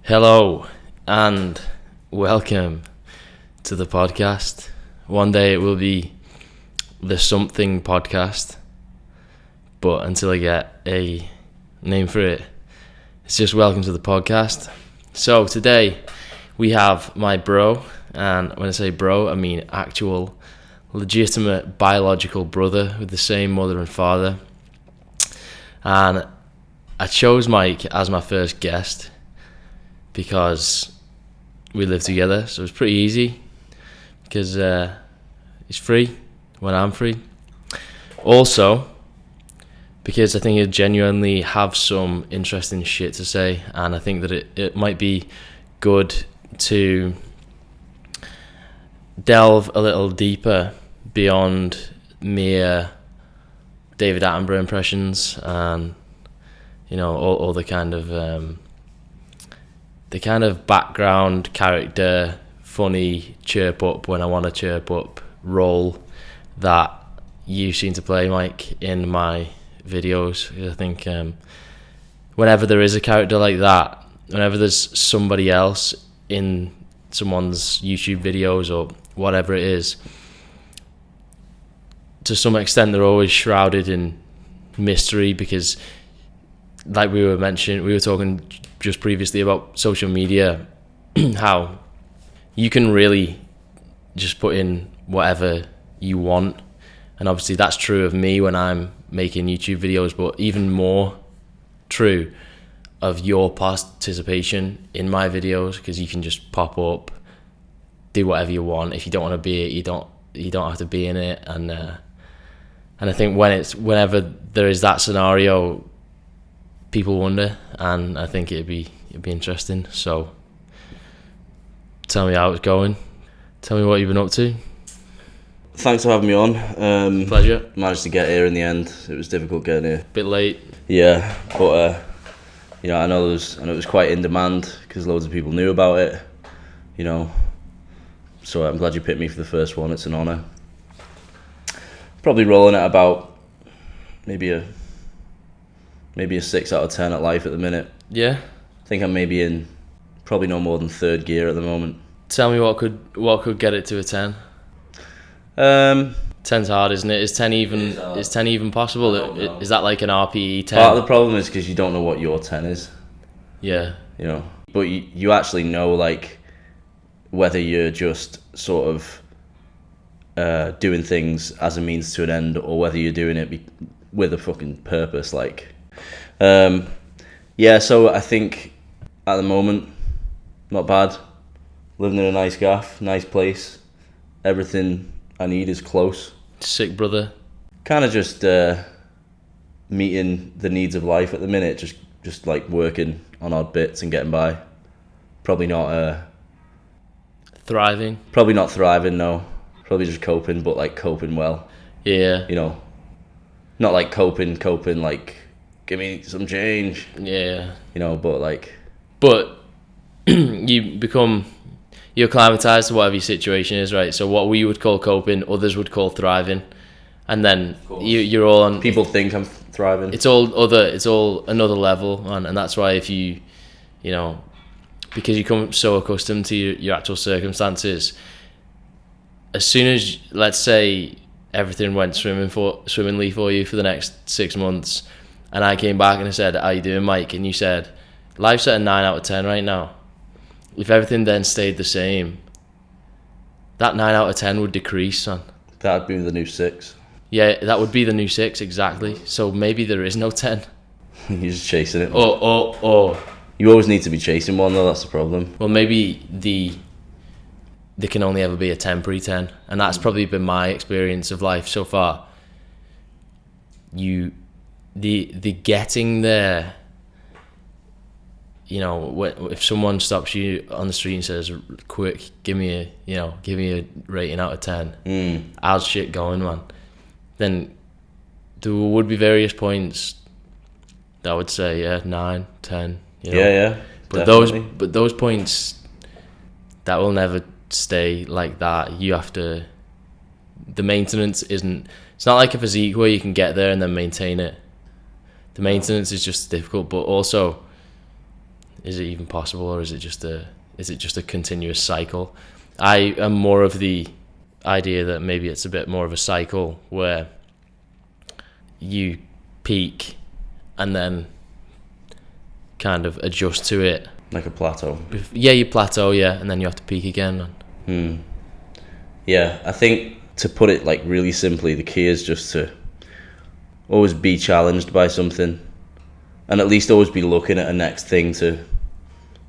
Hello and welcome to the podcast. One day it will be the Something Podcast, but until I get a name for it, it's just welcome to the podcast. So today we have my bro, and when I say bro, I mean actual, legitimate biological brother with the same mother and father. And I chose Mike as my first guest because we live together, so it's pretty easy because he's free when I'm free. Also, because I think he'll genuinely have some interesting shit to say, and I think that it might be good to delve a little deeper beyond mere David Attenborough impressions and, you know, all the kind of background character, funny chirp up when I want to chirp up role that you seem to play, Mike, in my videos. I think whenever there is a character like that, whenever there's somebody else in someone's YouTube videos or whatever it is, to some extent they're always shrouded in mystery because, like we were talking just previously about social media, how you can really just put in whatever you want, and obviously that's true of me when I'm making YouTube videos, but even more true of your participation in my videos, because you can just pop up, do whatever you want. If you don't want to be it, you don't have to be in it, and I think whenever there is that scenario, people wonder, and I think it'd be interesting. So tell me how it's going. Tell me what you've been up to. Thanks for having me on. Pleasure. Managed to get here in the end. It was difficult getting here. Bit late. Yeah, but I know it was quite in demand because loads of people knew about it. You know, so I'm glad you picked me for the first one. It's an honour. Probably rolling at about maybe a 6 out of 10 at life at the minute. Yeah. I think I'm maybe in probably no more than third gear at the moment. Tell me what could get it to a 10. 10's hard, isn't it? Is 10 even possible? Is that like an RPE 10? Part of the problem is because you don't know what your 10 is. Yeah. You know, but you actually know, like, whether you're just sort of doing things as a means to an end, or whether you're doing it with a fucking purpose. Like, so I think at the moment, not bad. Living in a nice gaff, nice place. Everything I need is close. Sick, brother. Kind of just meeting the needs of life at the minute. Just like working on odd bits and getting by. Probably not thriving. Probably not thriving. No. Probably just coping, but like coping well. Yeah. You know, not like coping like, give me some change. Yeah. You know, but like. But you're acclimatized to whatever your situation is, right? So what we would call coping, others would call thriving, and then you're all on. People think I'm thriving. It's all another level, and that's why if you know, because you come so accustomed to your actual circumstances. As soon as, let's say, everything went swimmingly for you for the next 6 months, and I came back and I said, "How you doing, Mike?" And you said, "Life's at a 9 out of 10 right now." If everything then stayed the same, that 9 out of 10 would decrease, son. That'd be the new 6. Yeah, that would be the new 6, exactly. So maybe there is no 10. You're just chasing it. Or you always need to be chasing one, though. That's the problem. Well, maybe there can only ever be a temporary 10, and that's probably been my experience of life so far. The getting there, you know, if someone stops you on the street and says, "Quick, give me a rating out of 10," how's shit going, man? Then there would be various points that I would say, 9, 10. You know? Yeah. But definitely. those points, that will never stay like that. You have to. The maintenance isn't. It's not like a physique where you can get there and then maintain it. The maintenance is just difficult, but also is it even possible, or is it just a continuous cycle? I am more of the idea that maybe it's a bit more of a cycle where you peak and then kind of adjust to it. Like a plateau. Yeah, you plateau, yeah, and then you have to peak again. Yeah, I think, to put it like really simply, the key is just to always be challenged by something, and at least always be looking at a next thing to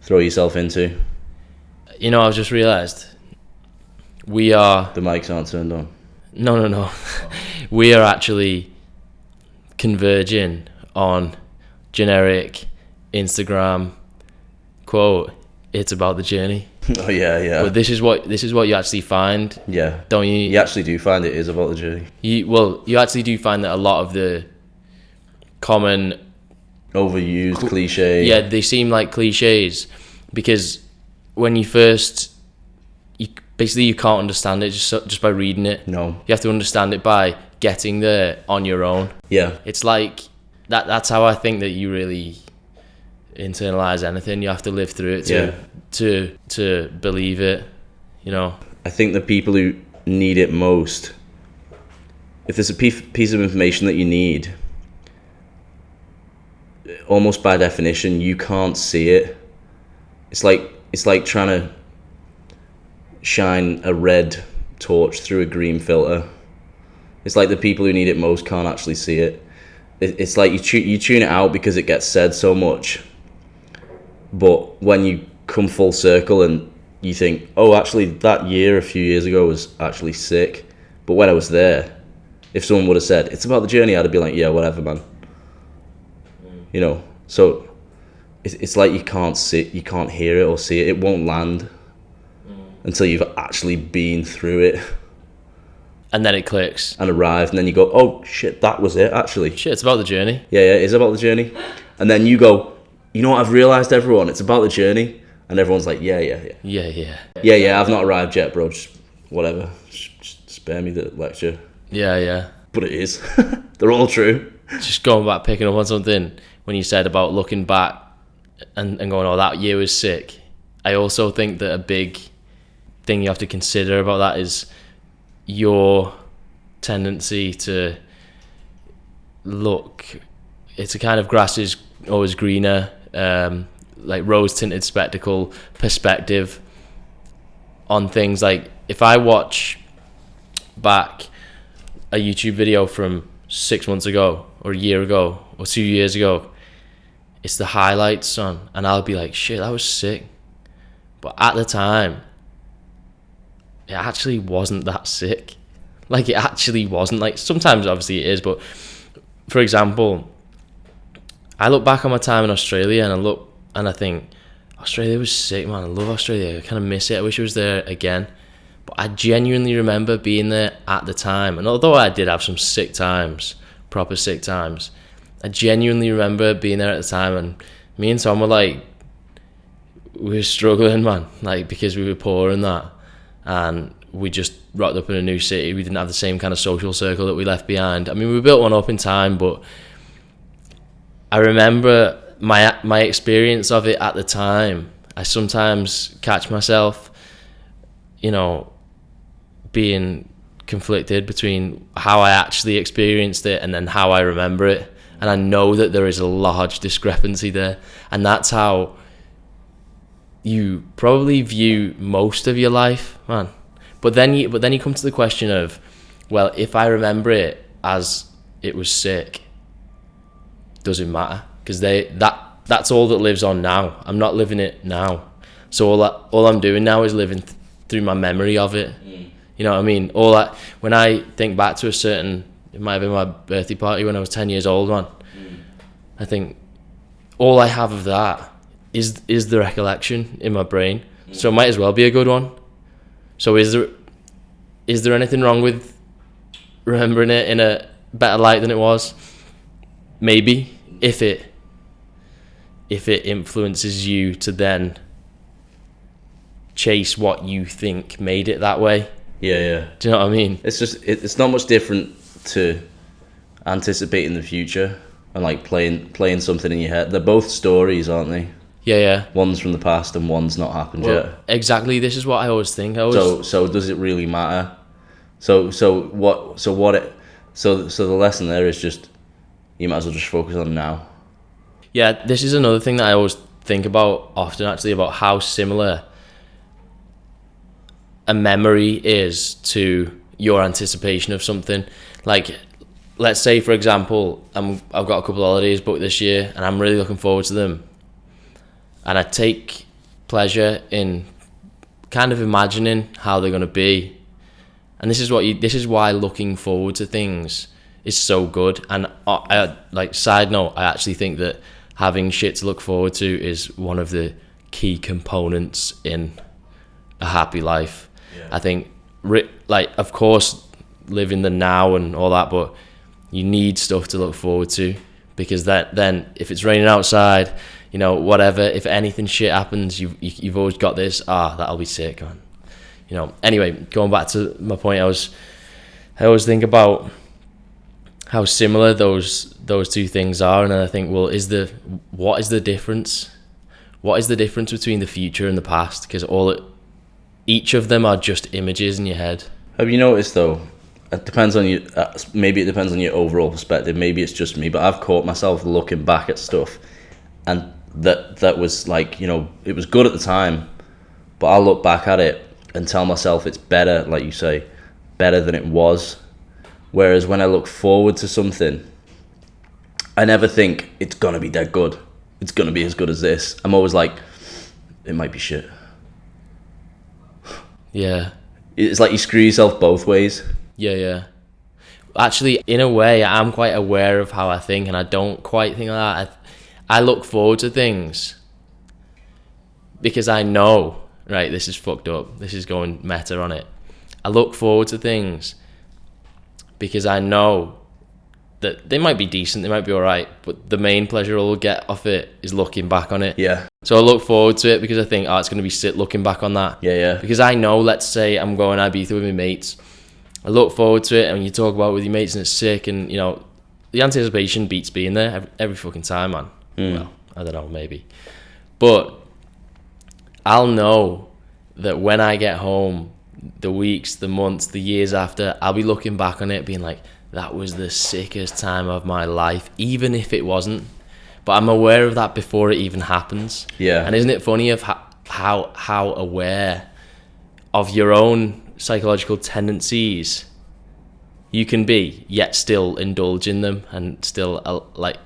throw yourself into. You know, I've just realised we are... The mics aren't turned on. No. We are actually converging on generic Instagram quote, "It's about the journey." Oh yeah. But this is what you actually find. Yeah. Don't you? You actually do find it is about the journey. You actually do find that a lot of the common overused cliche. Yeah, they seem like cliches because when you first, you can't understand it just by reading it. No. You have to understand it by getting there on your own. Yeah. It's like that's how I think that you really internalize anything. You have to live through it to believe it, you know. I think the people who need it most, if there's a piece of information that you need, almost by definition you can't see it. It's like trying to shine a red torch through a green filter. It's like the people who need it most can't actually see it. It's like you tune it out because it gets said so much, but when you come full circle and you think, oh, actually that year a few years ago was actually sick, but when I was there, if someone would have said it's about the journey, I'd have been like, yeah, whatever, man. You know, so it's like you can't hear it or see it. It won't land until you've actually been through it. And then it clicks. And arrived, and then you go, oh shit, that was it, actually. Shit, it's about the journey. Yeah, it is about the journey. And then you go, you know what, I've realised, everyone, it's about the journey. And everyone's like, yeah. Yeah, I've not arrived yet, bro, just whatever. Just spare me the lecture. Yeah. But it is. They're all true. Just going back, picking up on something, when you said about looking back and going, oh, that year was sick. I also think that a big thing you have to consider about that is your tendency to look, it's a kind of grass is always greener, like rose tinted spectacle perspective on things. Like if I watch back a YouTube video from 6 months ago or a year ago or 2 years ago, it's the highlights on, and I'll be like, shit, that was sick. But at the time, it actually wasn't that sick. Like, it actually wasn't. Like, sometimes obviously it is, but for example, I look back on my time in Australia and I think Australia was sick, man. I love Australia. I kind of miss it. I wish I was there again. But I genuinely remember being there at the time, and although I did have some sick times, proper sick times, I genuinely remember being there at the time, and me and Tom were like, we were struggling, man, like, because we were poor and that, and we just rocked up in a new city. We didn't have the same kind of social circle that we left behind. I mean, we built one up in time, but I remember my experience of it at the time. I sometimes catch myself, you know, being conflicted between how I actually experienced it and then how I remember it. And I know that there is a large discrepancy there. And that's how you probably view most of your life, man. But then you come to the question of, well, if I remember it as it was sick, does it matter? Because that's all that lives on now. I'm not living it now. So all I'm doing now is living through my memory of it. You know what I mean? When I think back to it might have been my birthday party when I was 10 years old, man. I think all I have of that is the recollection in my brain. So it might as well be a good one. So is there anything wrong with remembering it in a better light than it was? Maybe, if it influences you to then chase what you think made it that way. Yeah. Do you know what I mean? It's just it's not much different to anticipating the future and like playing something in your head. They're both stories, aren't they? Yeah. One's from the past and one's not happened yet. Exactly. This is what I always think. So does it really matter? So the lesson there is just you might as well just focus on now. Yeah, this is another thing that I always think about often, actually, about how similar a memory is to your anticipation of something. Like, let's say, for example, I've got a couple of holidays booked this year and I'm really looking forward to them, and I take pleasure in kind of imagining how they're going to be. And this is why looking forward to things is so good. And side note, I actually think that having shit to look forward to is one of the key components in a happy life. Yeah. I think, of course, live in the now and all that, but you need stuff to look forward to, because then if it's raining outside, whatever, if anything shit happens, you've always got this, that'll be sick, man. Anyway, going back to my point, I always think about how similar those two things are, and then I think, well, what is the difference? What is the difference between the future and the past? Because each of them are just images in your head. Have you noticed though? It depends on you. Maybe it depends on your overall perspective. Maybe it's just me, but I've caught myself looking back at stuff, and that was like, it was good at the time, but I'll look back at it and tell myself it's better, like you say, better than it was. Whereas when I look forward to something, I never think it's gonna be that good. It's gonna be as good as this. I'm always like, it might be shit. Yeah. It's like you screw yourself both ways. Yeah. Actually, in a way, I'm quite aware of how I think, and I don't quite think like that. I look forward to things because I know, right, this is fucked up. This is going meta on it. I look forward to things because I know that they might be decent, they might be all right, but the main pleasure I'll get off it is looking back on it. Yeah. So I look forward to it because I think, it's going to be sick looking back on that. Yeah. Because I know, let's say I'm going Ibiza with my mates, I look forward to it, and when you talk about it with your mates and it's sick, and the anticipation beats being there every fucking time, man. Well, I don't know, maybe. But I'll know that when I get home, the weeks, the months, the years after, I'll be looking back on it being like, that was the sickest time of my life, even if it wasn't. But I'm aware of that before it even happens. Yeah. And isn't it funny of how aware of your own psychological tendencies you can be, yet still indulge in them and still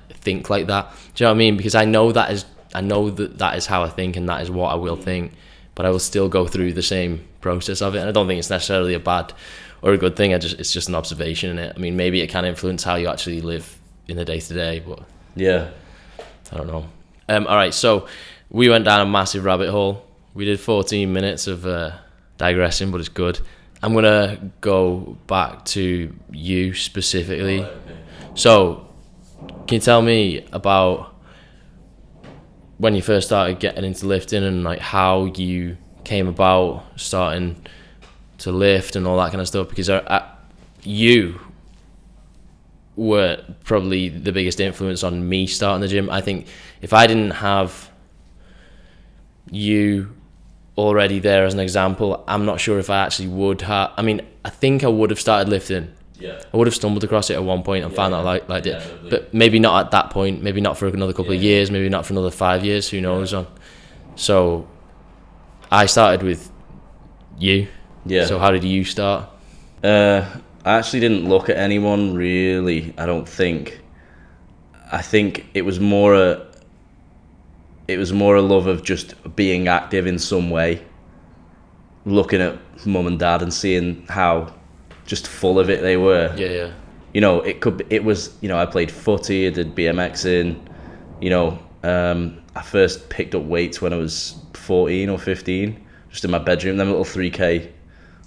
think like that? Do you know what I mean? Because I know that is how I think, and that is what I will think, but I will still go through the same process of it. And I don't think it's necessarily a bad or a good thing. It's just an observation in it. I mean, maybe it can influence how you actually live in the day to day, but yeah, I don't know. All right, so we went down a massive rabbit hole. We did 14 minutes of digressing, but it's good. I'm gonna go back to you specifically. Okay. So, can you tell me about when you first started getting into lifting, and like how you came about starting to lift and all that kind of stuff? Because you were probably the biggest influence on me starting the gym. I think if I didn't have you already there as an example, I'm not sure if I actually would have. I mean, I think I would have started lifting. Yeah. I would have stumbled across it at one point and found that I liked it. Definitely. But maybe not at that point, maybe not for another couple of years, maybe not for another 5 years, who knows. So I started with you. Yeah. So how did you start? I actually didn't look at anyone really, I don't think. I think it was more a love of just being active in some way, looking at mum and dad and seeing how just full of it they were. Yeah. I played footy, I did BMXing, I first picked up weights when I was 14 or 15, just in my bedroom, them little 3K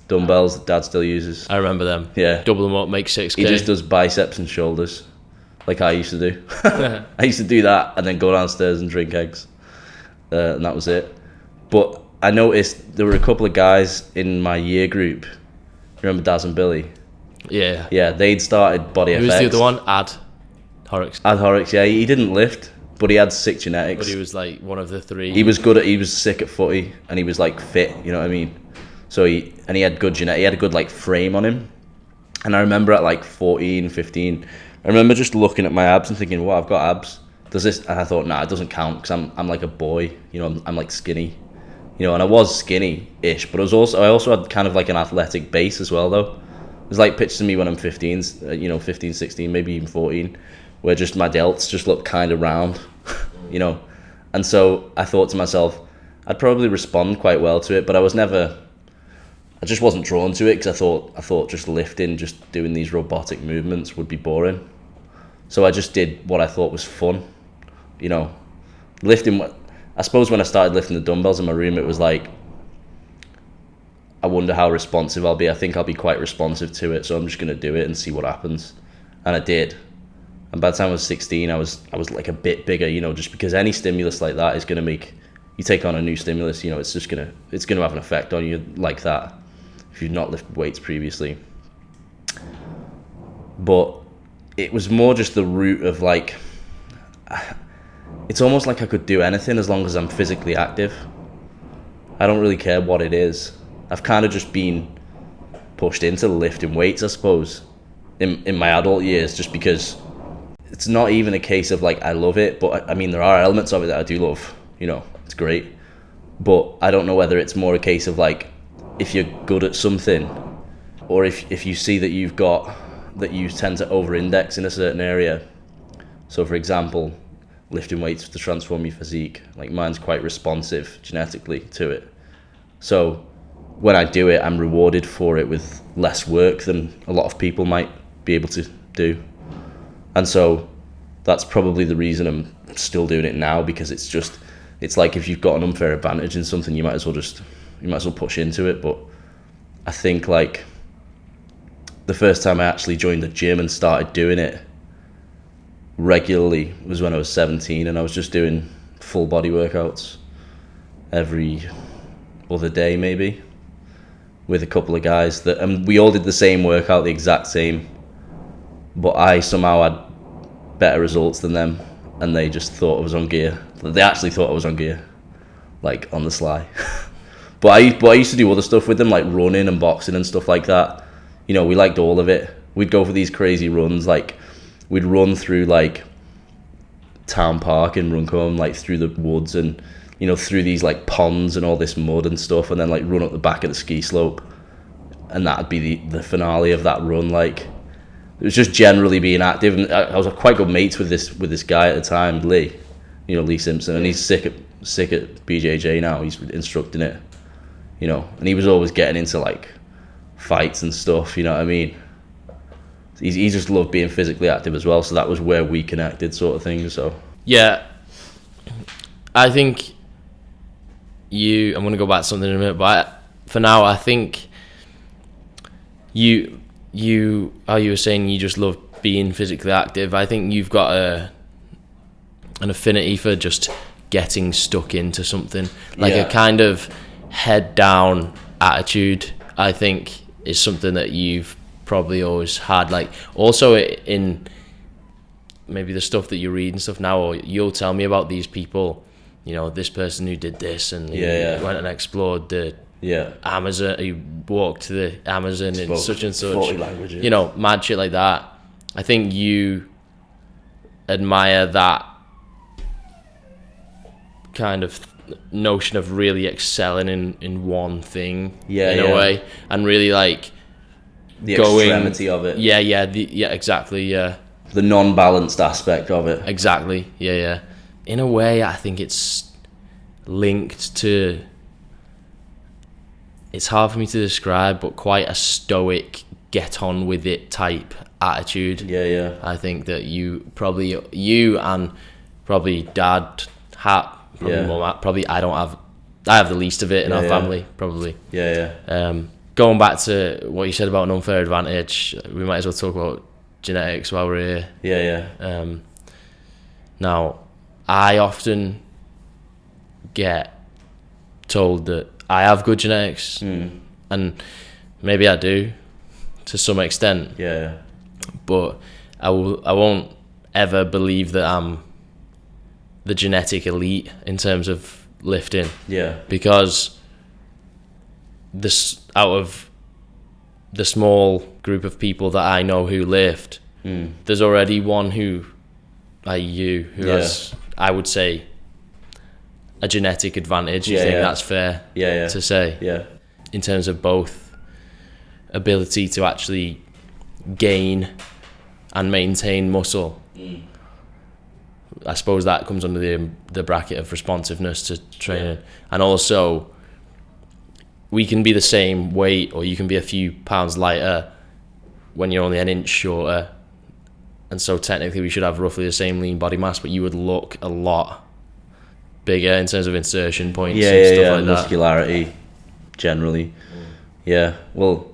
dumbbells that dad still uses. I remember them. Yeah. Double them up, make 6K. He just does biceps and shoulders, like I used to do. I used to do that and then go downstairs and drink eggs. And that was it. But I noticed there were a couple of guys in my year group. Remember Daz and Billy? Yeah, they'd started Body FX. Who was the other one? Ad Horrocks. Ad Horrocks, yeah. He didn't lift, but he had sick genetics. But he was like one of the three. He was good he was sick at footy, and he was like fit, you know what I mean? So he had good genetics. He had a good like frame on him. And I remember at like 14, 15, I remember just looking at my abs and thinking, well, I've got abs. Does this? And I thought, nah, it doesn't count because I'm like a boy, you know, I'm like skinny, you know, and I was skinny-ish, but I also had kind of like an athletic base as well, though. There's like pictures of me when I'm 15, you know, 15, 16, maybe even 14, where just my delts just look kind of round, you know. And so I thought to myself, I'd probably respond quite well to it, but I just wasn't drawn to it because I thought just lifting, just doing these robotic movements would be boring. So I just did what I thought was fun, you know. Lifting, I suppose when I started lifting the dumbbells in my room, it was like, I wonder how responsive I'll be. I think I'll be quite responsive to it, so I'm just going to do it and see what happens. And I did. And by the time I was 16, I was like a bit bigger, you know, just because any stimulus like that is going to make you take on a new stimulus, you know, it's going to have an effect on you like that if you've not lifted weights previously. But it was more just the root of like, it's almost like I could do anything as long as I'm physically active. I don't really care what it is. I've kind of just been pushed into lifting weights, I suppose, in my adult years, just because it's not even a case of like I love it, but I mean there are elements of it that I do love, you know, it's great. But I don't know whether it's more a case of like if you're good at something, or if you see that you tend to over-index in a certain area. So for example, lifting weights to transform your physique, like mine's quite responsive genetically to it. So when I do it, I'm rewarded for it with less work than a lot of people might be able to do. And so that's probably the reason I'm still doing it now, because it's like if you've got an unfair advantage in something, you might as well push into it. But I think like the first time I actually joined the gym and started doing it regularly was when I was 17, and I was just doing full body workouts every other day maybe with a couple of guys and we all did the same workout, the exact same, but I somehow had better results than them, and they just thought I was on gear. They actually thought I was on gear, like on the sly. but I used to do other stuff with them, like running and boxing and stuff like that. You know, we liked all of it. We'd go for these crazy runs, like we'd run through like Town Park in Runcorn, like through the woods and, you know, through these like ponds and all this mud and stuff, and then like run up the back of the ski slope, and that'd be the finale of that run. Like it was just generally being active, and I was quite good mates with this guy at the time, Lee, you know, Lee Simpson, and he's sick at BJJ now. He's instructing it, you know, and he was always getting into like fights and stuff, you know what I mean. He just loved being physically active as well, so that was where we connected, sort of thing. So yeah, I think I'm going to go back to something in a minute, but for now, I think you how you were saying you just love being physically active. I think you've got an affinity for just getting stuck into something, like a kind of head down attitude. I think is something that you've probably always had. Like also in maybe the stuff that you read and stuff now, or you'll tell me about these people, you know, this person who did this and he went and explored the Amazon, he walked to the Amazon in such and such 40 languages, you know, mad shit like that. I think you admire that kind of notion of really excelling in one thing in a way, and really like the extremity of it. Exactly. The non-balanced aspect of it. Exactly. In a way, I think it's linked to, it's hard for me to describe, but quite a stoic, get on with it type attitude. I think that you and probably dad mum, probably I have the least of it in our family, probably. Going back to what you said about an unfair advantage, we might as well talk about genetics while we're here. Now, I often get told that I have good genetics, and maybe I do to some extent. But I won't ever believe that I'm the genetic elite in terms of lifting. Yeah. Because out of the small group of people that I know who lift, there's already one who has, I would say, a genetic advantage. Do you think that's fair to say? Yeah. In terms of both ability to actually gain and maintain muscle. I suppose that comes under the bracket of responsiveness to training. And also, we can be the same weight, or you can be a few pounds lighter when you're only an inch shorter. And so technically we should have roughly the same lean body mass, but you would look a lot bigger in terms of insertion points and stuff like that. Muscularity, generally. Yeah, well,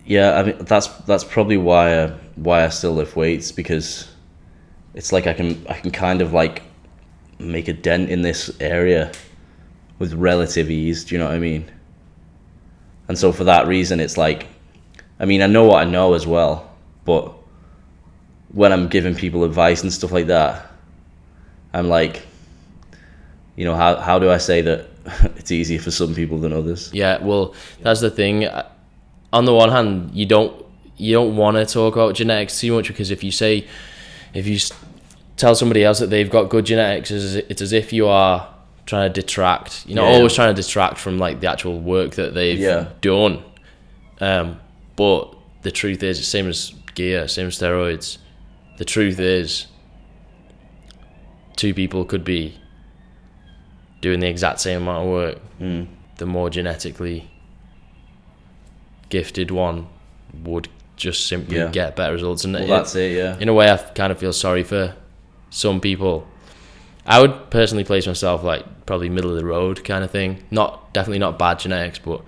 yeah, I mean, that's probably why I still lift weights, because it's like I can kind of like make a dent in this area with relative ease. Do you know what I mean? And so for that reason, it's like, I mean, I know what I know as well, but when I'm giving people advice and stuff like that, I'm like, you know, how do I say that it's easier for some people than others? Yeah, well, that's the thing. On the one hand, you don't want to talk about genetics too much, because if you tell somebody else that they've got good genetics, it's as if you are trying to detract. Always trying to detract from like the actual work that they've done. But the truth is, it's same as gear, same as steroids. The truth is, two people could be doing the exact same amount of work. The more genetically gifted one would just simply get better results. And that's it, yeah. In a way, I kind of feel sorry for some people. I would personally place myself like probably middle of the road kind of thing. Definitely not bad genetics, but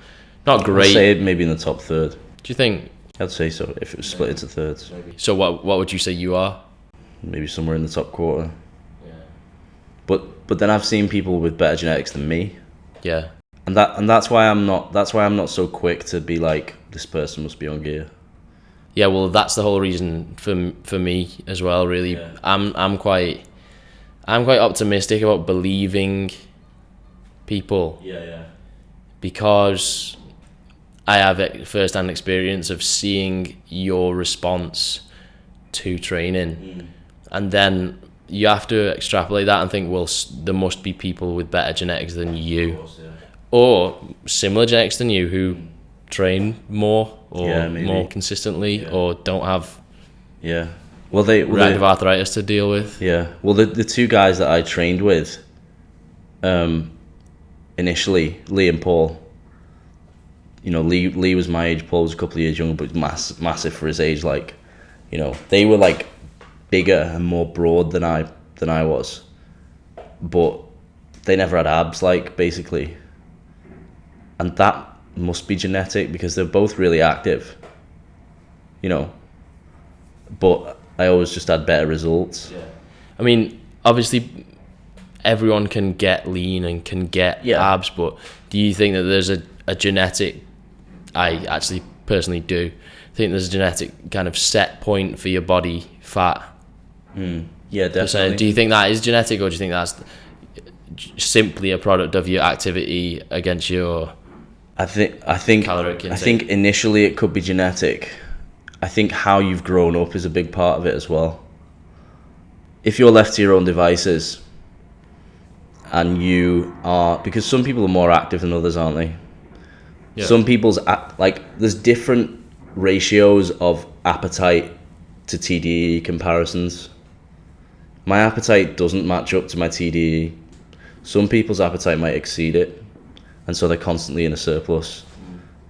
not great. I'd say maybe in the top third. Do you think? I'd say so, if it was split into thirds. So what would you say you are? Maybe somewhere in the top quarter. Yeah. But then I've seen people with better genetics than me. Yeah. And that's why I'm not so quick to be like, this person must be on gear. Yeah, well, that's the whole reason for me as well. Really, I'm quite optimistic about believing people. Yeah. Because I have first-hand experience of seeing your response to training, and then you have to extrapolate that and think, well, there must be people with better genetics than you, or similar genetics than you who train more or more consistently, or don't have reactive arthritis to deal with. Yeah. Well, the two guys that I trained with, initially, Lee and Paul. You know, Lee was my age, Paul was a couple of years younger, but massive for his age. Like, you know, they were like bigger and more broad than I was, but they never had abs, like, basically. And that must be genetic, because they're both really active, you know, but I always just had better results. Yeah. I mean, obviously everyone can get lean and can get abs, but do you think that there's a genetic, I actually personally do think there's a genetic kind of set point for your body fat? Yeah, definitely. Do you think that is genetic, or do you think that's simply a product of your activity against your I think caloric intake? I think initially it could be genetic. I think how you've grown up is a big part of it as well. If you're left to your own devices, and you are, because some people are more active than others, aren't they? Yeah. Some people's there's different ratios of appetite to TDE comparisons. My appetite doesn't match up to my TDE. Some people's appetite might exceed it, and so they're constantly in a surplus,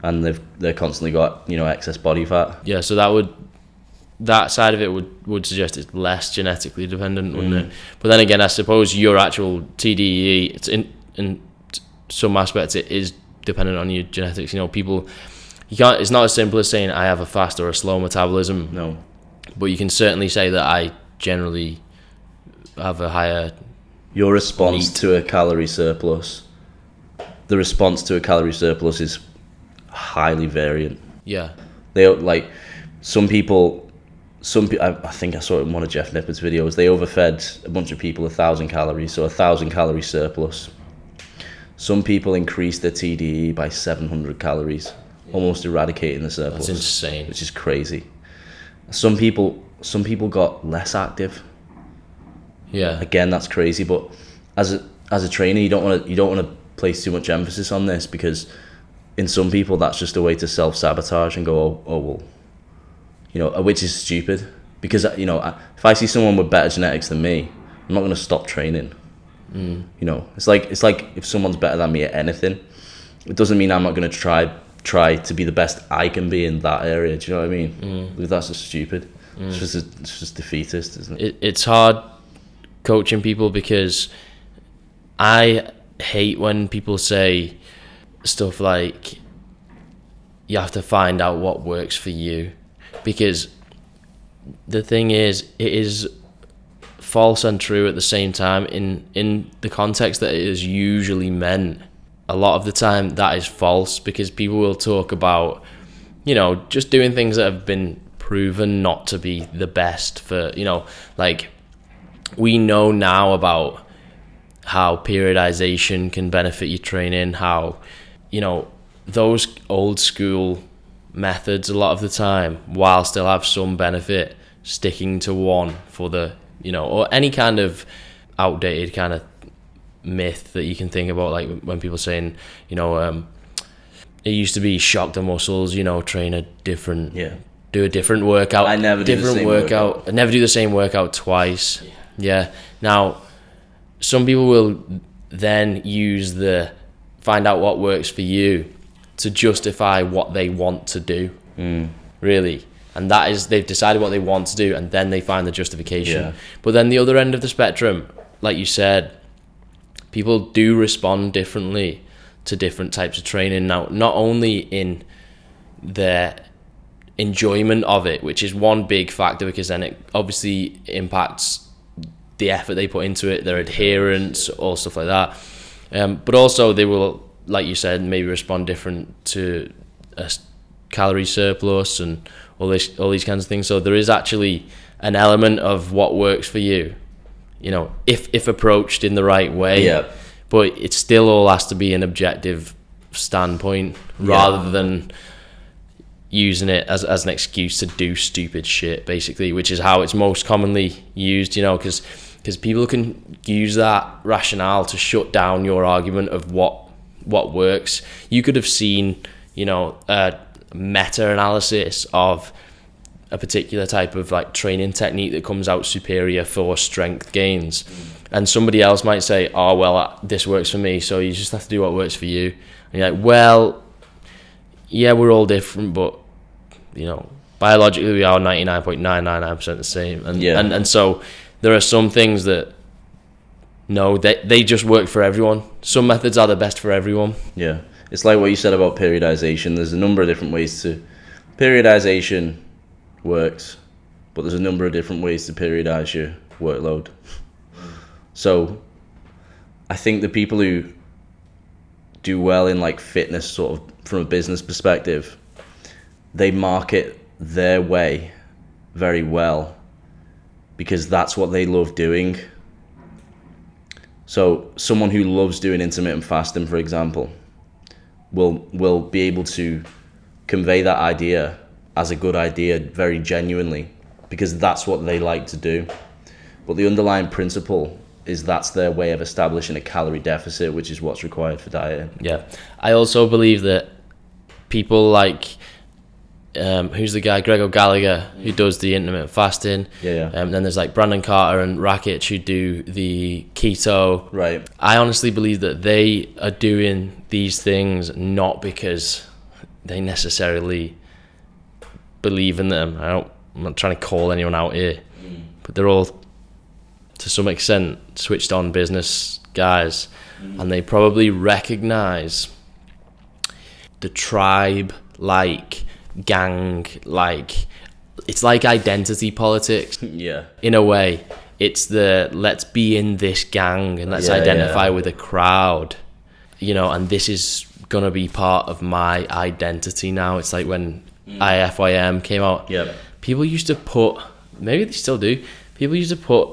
and they're constantly got, you know, excess body fat. Yeah, so that side of it would suggest it's less genetically dependent, wouldn't it? But then again, I suppose your actual TDE, it's in some aspects it is dependent on your genetics. You know, people, it's not as simple as saying I have a fast or a slow metabolism. No. But you can certainly say that I generally have a higher... Your response to a calorie surplus, the response to a calorie surplus is highly variant. Yeah. They, like, some people I think I saw it in one of Jeff Nippard's videos. They overfed a bunch of people 1,000 calories, so 1,000 calorie surplus. Some people increased their TDE by 700 calories, almost eradicating the surplus. That's insane. Which is crazy. Some people got less active. Yeah. Again, that's crazy. But as a trainer, you don't want to place too much emphasis on this, because in some people that's just a way to self-sabotage and go, oh well. Which is stupid, because if I see someone with better genetics than me, I'm not going to stop training. It's like if someone's better than me at anything, it doesn't mean I'm not going to try to be the best I can be in that area. Do you know what I mean? That's just stupid. It's just defeatist, isn't it? It's hard coaching people, because I hate when people say stuff like you have to find out what works for you. Because the thing is, it is false and true at the same time in the context that it is usually meant. A lot of the time that is false, because people will talk about, just doing things that have been proven not to be the best for, like we know now about how periodization can benefit your training, how, those old school methods a lot of the time, while still have some benefit, sticking to one for the or any kind of outdated kind of myth that you can think about, like when people saying it used to be shock the muscles, train a different do a different workout. I never do the same workout. I never do the same workout twice. Yeah. Now some people will then use the find out what works for you to justify what they want to do, really. And that is, they've decided what they want to do, and then they find the justification. Yeah. But then the other end of the spectrum, like you said, people do respond differently to different types of training. Now, not only in their enjoyment of it, which is one big factor, because then it obviously impacts the effort they put into it, their adherence, all stuff like that. But also they will, like you said, maybe respond different to a calorie surplus and all these kinds of things. So there is actually an element of what works for you, if approached in the right way. Yeah. But it still all has to be an objective standpoint, rather than using it as an excuse to do stupid shit, basically, which is how it's most commonly used, because people can use that rationale to shut down your argument of what works. You could have seen, a meta-analysis of a particular type of like training technique that comes out superior for strength gains, and somebody else might say, oh well, this works for me, so you just have to do what works for you. And you're like, well, yeah, we're all different, but biologically we are 99.999% the same, and so there are some things that they just work for everyone. Some methods are the best for everyone. Yeah. It's like what you said about periodization. There's a number of different ways to... Periodization works, but there's a number of different ways to periodize your workload. So I think the people who do well in like fitness, sort of from a business perspective, they market their way very well, because that's what they love doing. So someone who loves doing intermittent fasting, for example, will be able to convey that idea as a good idea very genuinely, because that's what they like to do. But the underlying principle is that's their way of establishing a calorie deficit, which is what's required for dieting. Yeah. I also believe that people like who's the guy, Gregor Gallagher, who does the intermittent fasting. Yeah. Then there's like Brandon Carter and Rakic who do the keto. Right. I honestly believe that they are doing these things not because they necessarily believe in them. I'm not trying to call anyone out here, but they're all, to some extent, switched on business guys, and they probably recognize the tribe, like gang, like it's like identity politics. Yeah. In a way, it's the let's be in this gang and let's identify with a crowd, and this is gonna be part of my identity now. It's like when IFYM came out. Yeah. People used to put maybe they still do. People used to put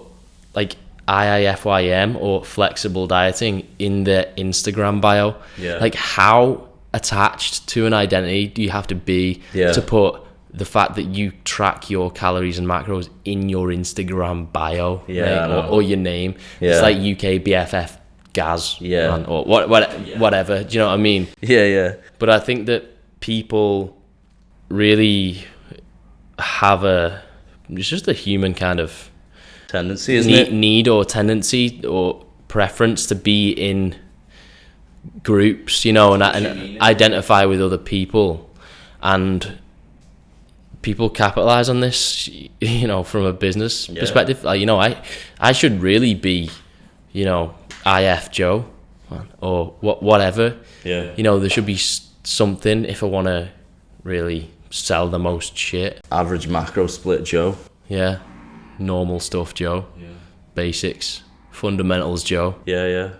like IIFYM or flexible dieting in their Instagram bio. Yeah. Like, how attached to an identity do you have to be to put the fact that you track your calories and macros in your Instagram bio, or your name? It's like UK BFF Gaz, man, or whatever. Do you know what I mean? Yeah. But I think that people really have it's just a human kind of tendency, isn't it? Need or tendency or preference to be in groups, and identify with other people, and people capitalize on this, from a business perspective. Like, I should really be, IF Joe, or whatever. Yeah. There should be something if I want to really sell the most shit. Average macro split Joe. Yeah. Normal stuff Joe. Yeah. Basics. Fundamentals Joe. Yeah.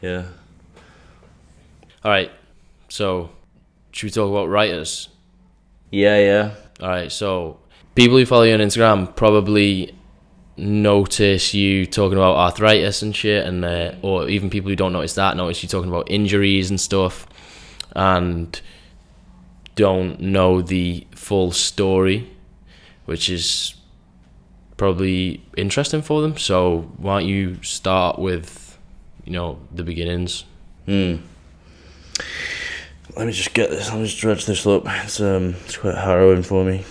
All right. So, should we talk about writers? Yeah. All right. So, people who follow you on Instagram probably notice you talking about arthritis and shit, and or even people who don't notice you talking about injuries and stuff, and don't know the full story, which is probably interesting for them. So why don't you start with, the beginnings? Let me just get this. I'll just dredge this up. It's quite harrowing for me.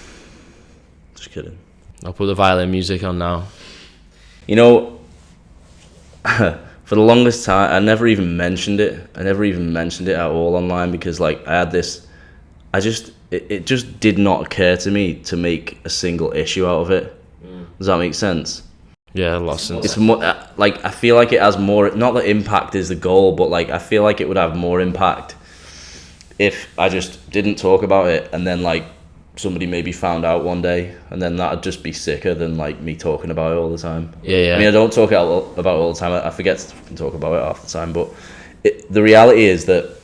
Just kidding. I'll put the violin music on now. For the longest time, I never even mentioned it. At all online, because I had this. It just did not occur to me to make a single issue out of it. Does that make sense? Yeah, a lot of sense. It's more I feel like it has more. Not that impact is the goal, but I feel like it would have more impact if I just didn't talk about it, and then somebody maybe found out one day, and then that'd just be sicker than me talking about it all the time. Yeah. I mean, I don't talk about it all the time. I forget to talk about it half the time. But the reality is that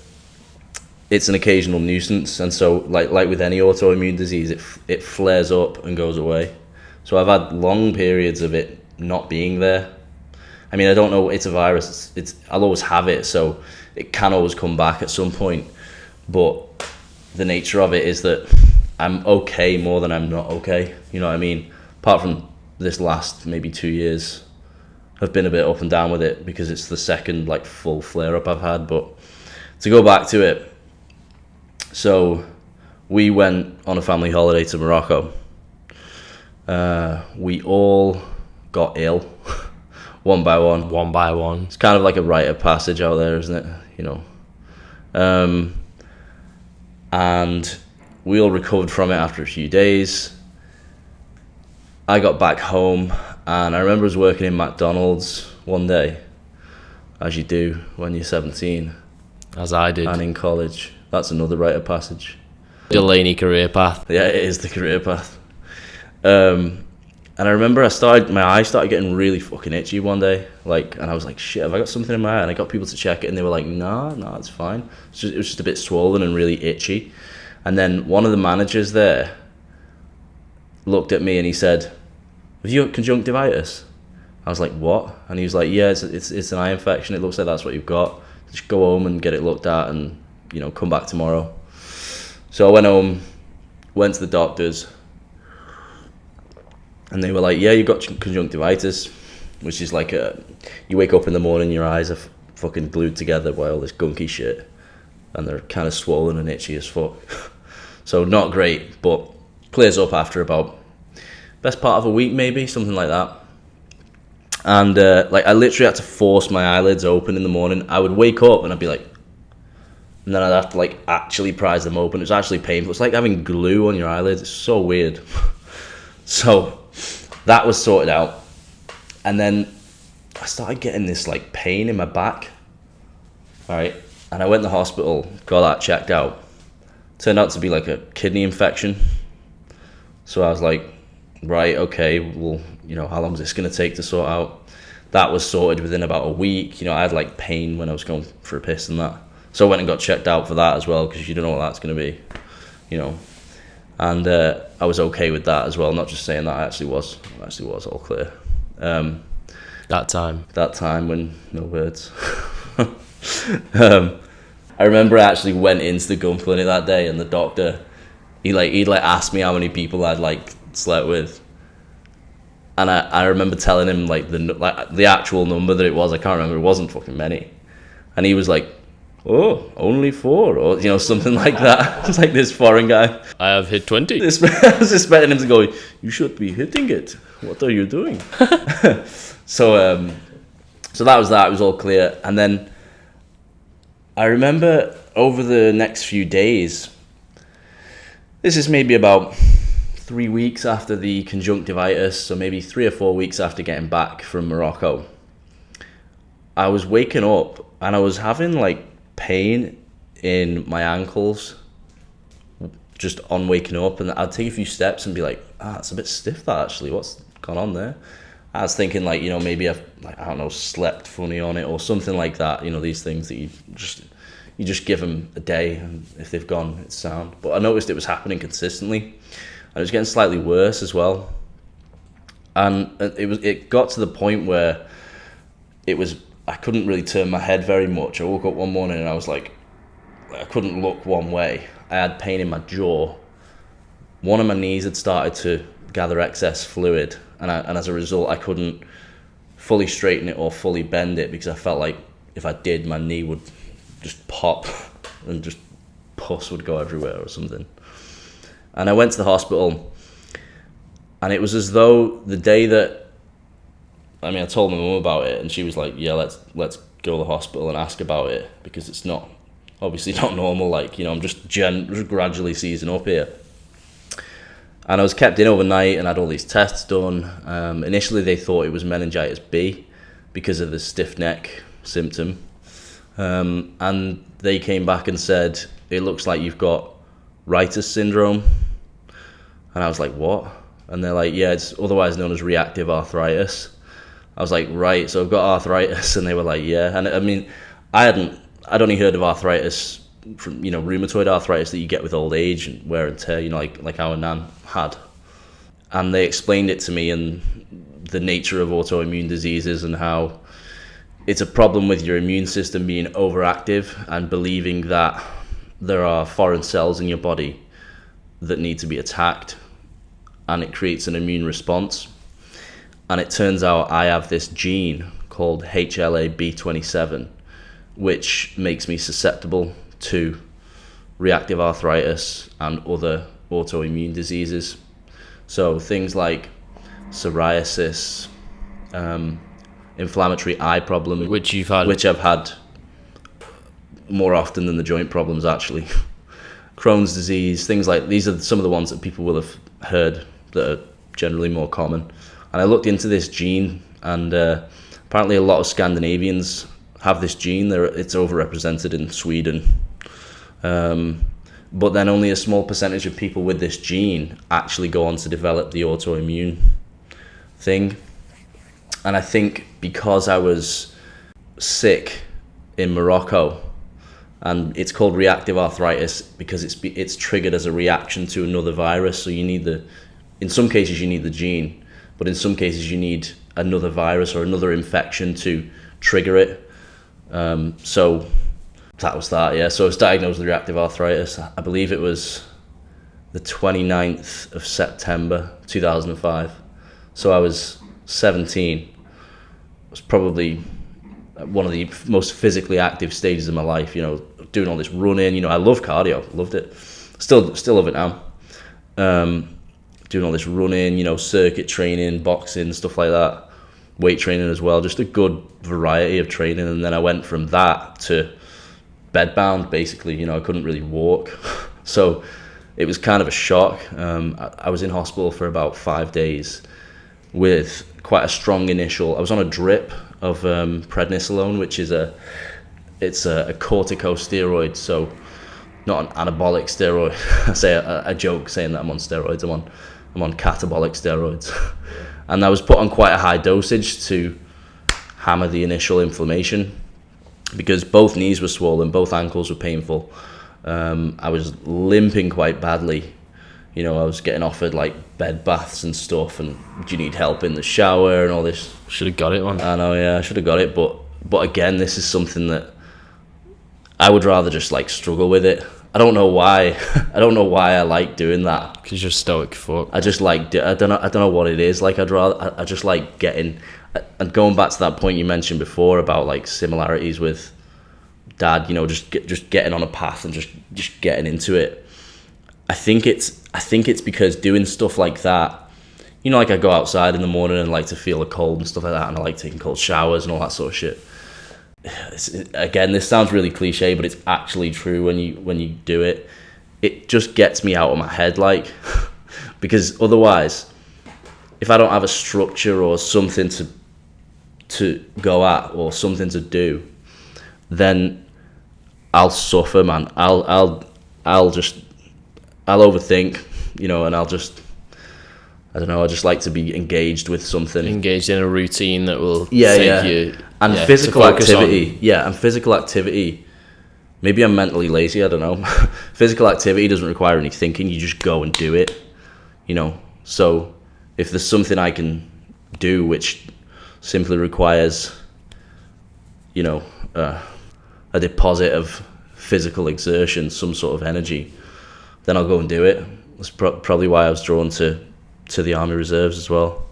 it's an occasional nuisance, and so like with any autoimmune disease, it flares up and goes away. So I've had long periods of it not being there. I mean, I don't know. It's a virus. I'll always have it, so it can always come back at some point. But the nature of it is that I'm okay more than I'm not okay. You know what I mean? Apart from this last maybe 2 years, I've been a bit up and down with it because it's the second full flare up I've had. But to go back to it, so we went on a family holiday to Morocco. We all got ill, one by one. One by one. It's kind of like a rite of passage out there, isn't it? And we all recovered from it after a few days. I got back home, and I remember I was working in McDonald's one day, as you do when you're 17. As I did. And in college. That's another rite of passage. Delaney career path. Yeah, it is the career path. And I remember my eye started getting really fucking itchy one day. And I was like, shit, have I got something in my eye? And I got people to check it, and they were like, no, it's fine. It was just a bit swollen and really itchy. And then one of the managers there looked at me and he said, have you got conjunctivitis? I was like, what? And he was like, yeah, it's an eye infection. It looks like that's what you've got. Just go home and get it looked at and, come back tomorrow. So I went home, went to the doctors, and they were like, yeah, you've got conjunctivitis, which is you wake up in the morning, your eyes are fucking glued together by all this gunky shit, and they're kind of swollen and itchy as fuck. So not great, but clears up after about best part of a week, maybe, something like that. And I literally had to force my eyelids open in the morning. I would wake up and I'd be like, and then I'd have to actually prise them open. It's actually painful. It's like having glue on your eyelids. It's so weird. So that was sorted out, and then I started getting this pain in my back. All right, and I went to the hospital, got that checked out. Turned out to be a kidney infection. So I was like, right, okay, well, how long is this going to take to sort out? That was sorted within about a week. I had pain when I was going for a piss and that. So I went and got checked out for that as well, because you don't know what that's going to be, And I was okay with that as well. Not just saying that, I actually was all clear. That time when no words. I remember I actually went into the gun clinic that day, and the doctor, he'd asked me how many people I'd slept with, and I remember telling him the actual number that it was. I can't remember. It wasn't fucking many, and he was like, "Oh, only 4," or something like that. It's like this foreign guy. I have hit 20. I was expecting him to go, "You should be hitting it. What are you doing?" So that was that. It was all clear, and then I remember over the next few days. This is maybe about 3 weeks after the conjunctivitis, so maybe 3 or 4 weeks after getting back from Morocco. I was waking up and I was having pain in my ankles just on waking up, and I'd take a few steps and be like, it's a bit stiff that actually, what's gone on there? I was thinking maybe I've slept funny on it or something like that, these things that you just give them a day, and if they've gone, it's sound. But I noticed it was happening consistently, and it was getting slightly worse as well. And it got to the point where I couldn't really turn my head very much. I woke up one morning and I was like, I couldn't look one way. I had pain in my jaw. One of my knees had started to gather excess fluid, and as a result, I couldn't fully straighten it or fully bend it, because I felt like if I did, my knee would just pop and just pus would go everywhere or something. And I went to the hospital, and it was as though the day that, I told my mum about it, and she was like, yeah, let's go to the hospital and ask about it, because it's obviously not normal, I'm just gradually seizing up here. And I was kept in overnight and had all these tests done. Initially they thought it was meningitis B because of the stiff neck symptom. And they came back and said, it looks like you've got Reiter's syndrome. And I was like, what? And they're like, yeah, it's otherwise known as reactive arthritis. I was like, right, so I've got arthritis. And they were like, yeah. And I'd only heard of arthritis from, rheumatoid arthritis that you get with old age and wear and tear, like our nan had. And they explained it to me, and the nature of autoimmune diseases, and how it's a problem with your immune system being overactive and believing that there are foreign cells in your body that need to be attacked, and it creates an immune response. And it turns out I have this gene called HLA-B27, which makes me susceptible to reactive arthritis and other autoimmune diseases. So things like psoriasis, inflammatory eye problems, which I've had more often than the joint problems actually. Crohn's disease, things like these are some of the ones that people will have heard that are generally more common. And I looked into this gene, and apparently a lot of Scandinavians have this gene. It's overrepresented in Sweden. But then only a small percentage of people with this gene actually go on to develop the autoimmune thing. And I think because I was sick in Morocco, and it's called reactive arthritis because it's triggered as a reaction to another virus. So in some cases you need the gene, but in some cases you need another virus or another infection to trigger it. So that was that, yeah. So I was diagnosed with reactive arthritis. I believe it was the 29th of September 2005. So I was 17. It was probably one of the most physically active stages of my life, doing all this running. I love cardio, loved it. Still love it now. Doing all this running, circuit training, boxing, stuff like that. Weight training as well, just a good variety of training. And then I went from that to bedbound, basically. I couldn't really walk. So it was kind of a shock. I was in hospital for about 5 days with quite a strong initial. I was on a drip of prednisolone, which is it's a corticosteroid, so not an anabolic steroid. I say a joke saying that I'm on steroids. I'm on catabolic steroids. And I was put on quite a high dosage to hammer the initial inflammation, because both knees were swollen, both ankles were painful. I was limping quite badly, You know, I was getting offered like bed baths and stuff, and do you need help in the shower and all this? Should have got it, man. I know, yeah, I should have got it, but again, this is something that I would rather just like struggle with it. I don't know why. I don't know why I like doing that. Because you're stoic fuck. I just like, I don't know what it is. Like, I just like getting, and going back to that point you mentioned before about like similarities with Dad, you know, just getting on a path and just getting into it. I think it's because doing stuff like that, you know, like I go outside in the morning and like to feel the cold and stuff like that, and I like taking cold showers and all that sort of shit. Again, this sounds really cliche, but it's actually true when you do it. It just gets me out of my head, like, because otherwise, if I don't have a structure or something to go at or something to do, then I'll suffer, man. I'll overthink, you know, and I just like to be engaged with something. Engaged in a routine that will take you. And physical activity. Yeah, and physical activity. Maybe I'm mentally lazy, I don't know. Physical activity doesn't require any thinking, you just go and do it, you know. So if there's something I can do which simply requires, you know, a deposit of physical exertion, some sort of energy, then I'll go and do it. That's probably why I was drawn to the Army Reserves as well.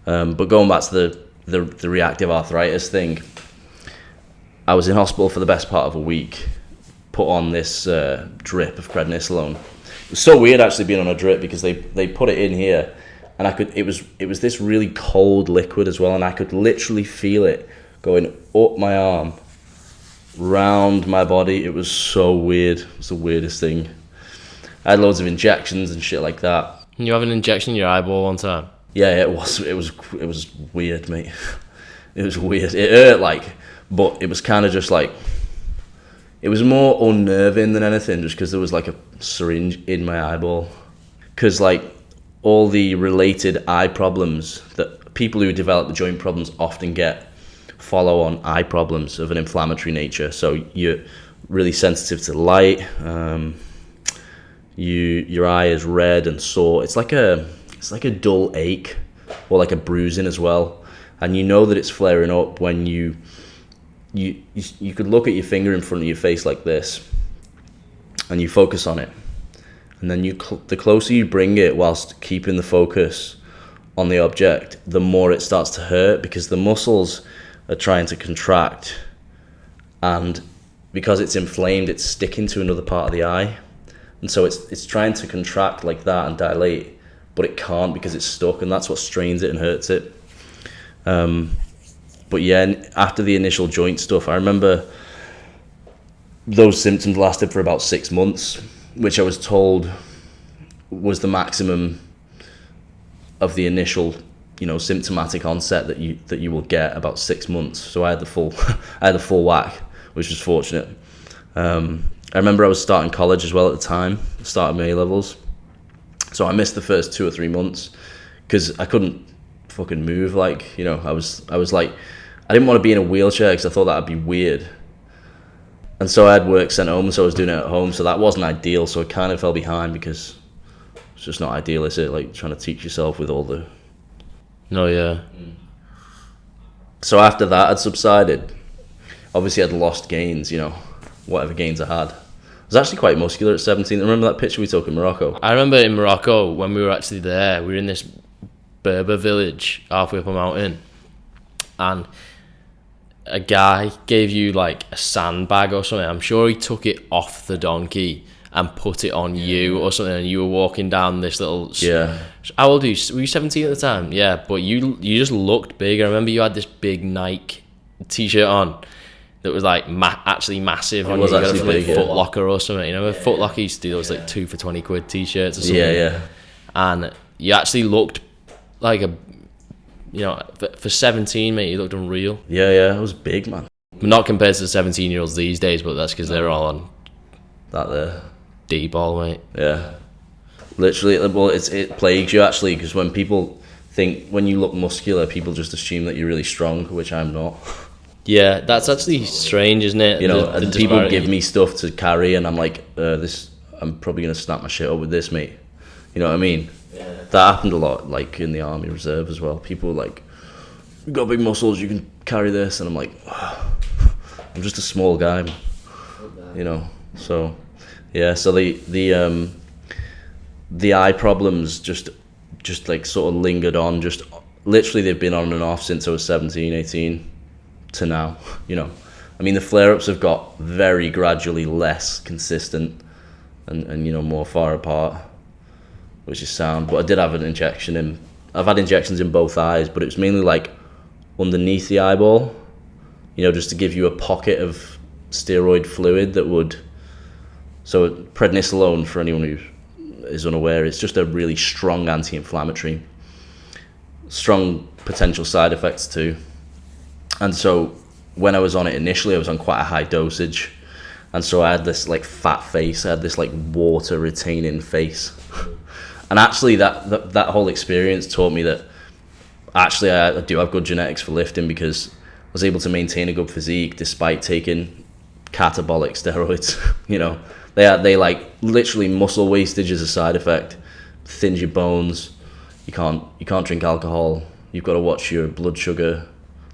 But going back to the reactive arthritis thing, I was in hospital for the best part of a week, put on this drip of prednisolone. It was so weird actually being on a drip, because they put it in here, and it was this really cold liquid as well, and I could literally feel it going up my arm, round my body. It was so weird. It was the weirdest thing. I had loads of injections and shit like that. You have an injection in your eyeball one time? Yeah, it was weird, mate. It was weird. It hurt, like, but it was kind of just like, it was more unnerving than anything, just because there was like a syringe in my eyeball. Because like all the related eye problems that people who develop the joint problems often get follow on eye problems of an inflammatory nature. So you're really sensitive to light. Your eye is red and sore. It's like a dull ache, or like a bruising as well. And you know that it's flaring up when you could look at your finger in front of your face like this, and you focus on it, and then the closer you bring it whilst keeping the focus on the object, the more it starts to hurt, because the muscles are trying to contract, and because it's inflamed, it's sticking to another part of the eye. And so it's trying to contract like that and dilate, but it can't because it's stuck, and that's what strains it and hurts it. But yeah, after the initial joint stuff, I remember those symptoms lasted for about 6 months, which I was told was the maximum of the initial, you know, symptomatic onset that you will get, about 6 months. So I had the full whack, which was fortunate. I remember I was starting college as well at the time, starting my A-levels. So I missed the first 2 or 3 months because I couldn't fucking move. Like, you know, I was like, I didn't want to be in a wheelchair because I thought that'd be weird. And so I had work sent home, so I was doing it at home. So that wasn't ideal. So I kind of fell behind because it's just not ideal, is it? Like trying to teach yourself with all the... No, yeah. So after that had subsided, obviously I'd lost gains, you know, whatever gains I had. I was actually quite muscular at 17. Remember that picture we took in Morocco? I remember in Morocco, when we were actually there, we were in this Berber village halfway up a mountain, and a guy gave you like a sandbag or something. I'm sure he took it off the donkey and put it on you or something, and you were walking down this little... Yeah. How old were you? Were you 17 at the time? Yeah, but you just looked big. I remember you had this big Nike t-shirt on that was like actually massive. It on was you. actually got it from, like, big, Foot Locker or something. You know, Foot Locker used to do those like 2 for 20 quid t-shirts or something. Yeah. And you actually looked like a... You know, for 17, mate, you looked unreal. Yeah, it was big, man. Not compared to the 17-year-olds these days, but that's because they're all on That there. D-ball, mate. Yeah. Literally, well, it plagues you, actually, because when people think, when you look muscular, people just assume that you're really strong, which I'm not. Yeah, that's actually strange, isn't it? You know, the and people disparity. give me stuff to carry, and I'm like, I'm probably going to snap my shit up with this, mate. You know what I mean? Yeah. That happened a lot, like in the Army Reserve as well. People were like, "You got big muscles, you can carry this," and I'm like, I'm just a small guy, you know. So, yeah. So the eye problems just like sort of lingered on. Just literally, they've been on and off since I was 17, 18 to now. You know, I mean, the flare-ups have got very gradually less consistent and you know, more far apart, which is sound. But I did have an injection in. I've had injections in both eyes, but it was mainly like underneath the eyeball, you know, just to give you a pocket of steroid fluid that would. So prednisolone, for anyone who is unaware, it's just a really strong anti-inflammatory, strong potential side effects too. And so when I was on it initially, I was on quite a high dosage, and so I had this like fat face, I had this like water retaining face. And actually that whole experience taught me that actually I do have good genetics for lifting, because I was able to maintain a good physique despite taking catabolic steroids. You know, they like literally muscle wastage as a side effect, thins your bones. You can't drink alcohol. You've got to watch your blood sugar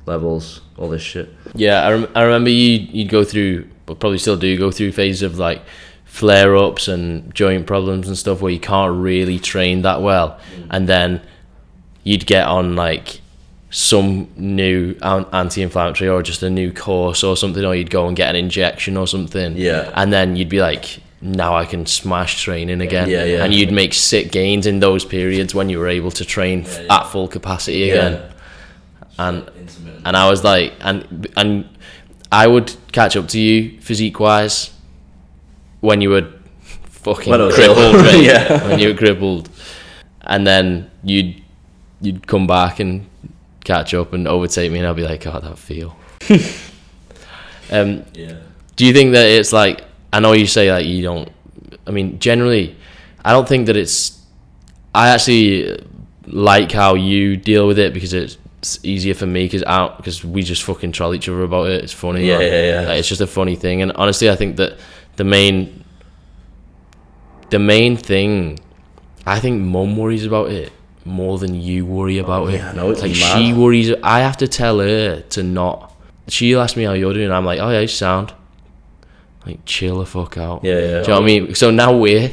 levels, all this shit. Yeah, I remember you'd go through, but probably still do go through phases of like flare-ups and joint problems and stuff where you can't really train that well, and then you'd get on like some new anti-inflammatory or just a new course or something, or you'd go and get an injection or something, and then you'd be like, now I can smash training again. And you'd make sick gains in those periods when you were able to train at full capacity again. And I was like, and I would catch up to you physique wise when you were fucking crippled, right? When you were crippled, and then you'd come back and catch up and overtake me, and I'd be like, oh, that feel. Do you think that it's like, I know you say like you don't, I mean, generally I don't think that I actually like how you deal with it, because it's easier for me because we just fucking troll each other about it. It's funny. Like, it's just a funny thing. And honestly, I think that the main thing, I think Mum worries about it more than you worry about it. I know, it's like mad. She worries. I have to tell her to not. She'll ask me how you're doing, and I'm like, oh yeah, you sound. Like, chill the fuck out. Do you know what I mean? So now we're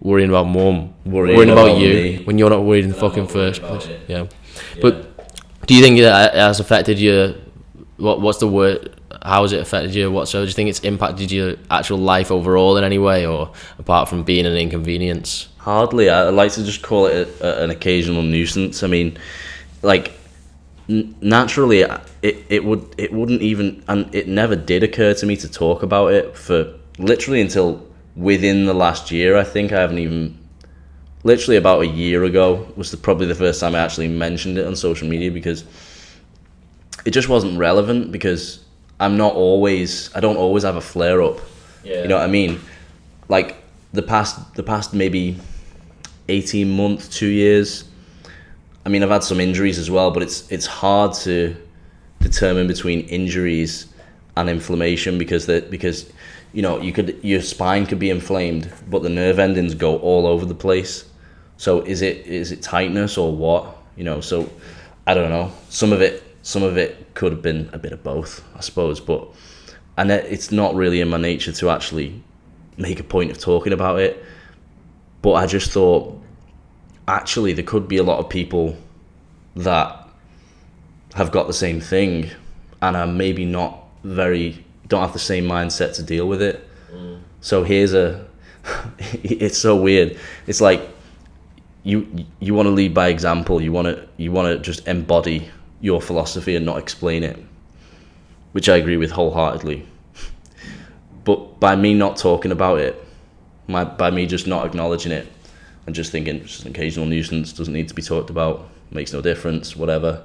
worrying about Mum, worrying about you me. When you're not worried in the fucking first place. But do you think that it has affected you? What's the word? How has it affected you? Do you think it's impacted your actual life overall in any way, or apart from being an inconvenience? Hardly. I like to just call it an occasional nuisance. I mean, like, naturally, it wouldn't even, and it never did occur to me to talk about it for literally until within the last year. I think I haven't even. Literally about a year ago was probably the first time I actually mentioned it on social media, because it just wasn't relevant, because I don't always have a flare up. You know what I mean? Like the past maybe 18 months, 2 years. I mean, I've had some injuries as well, but it's hard to determine between injuries and inflammation, because you know, your spine could be inflamed, but the nerve endings go all over the place. So is it tightness or what? You know, so I don't know. Some of it could have been a bit of both, I suppose. But and it's not really in my nature to actually make a point of talking about it. But I just thought, actually, there could be a lot of people that have got the same thing and are maybe don't have the same mindset to deal with it. So it's so weird. It's like you want to lead by example. You want to just embody your philosophy and not explain it, which I agree with wholeheartedly. But by me not talking about it, by me just not acknowledging it and just thinking it's just an occasional nuisance, doesn't need to be talked about, makes no difference, whatever.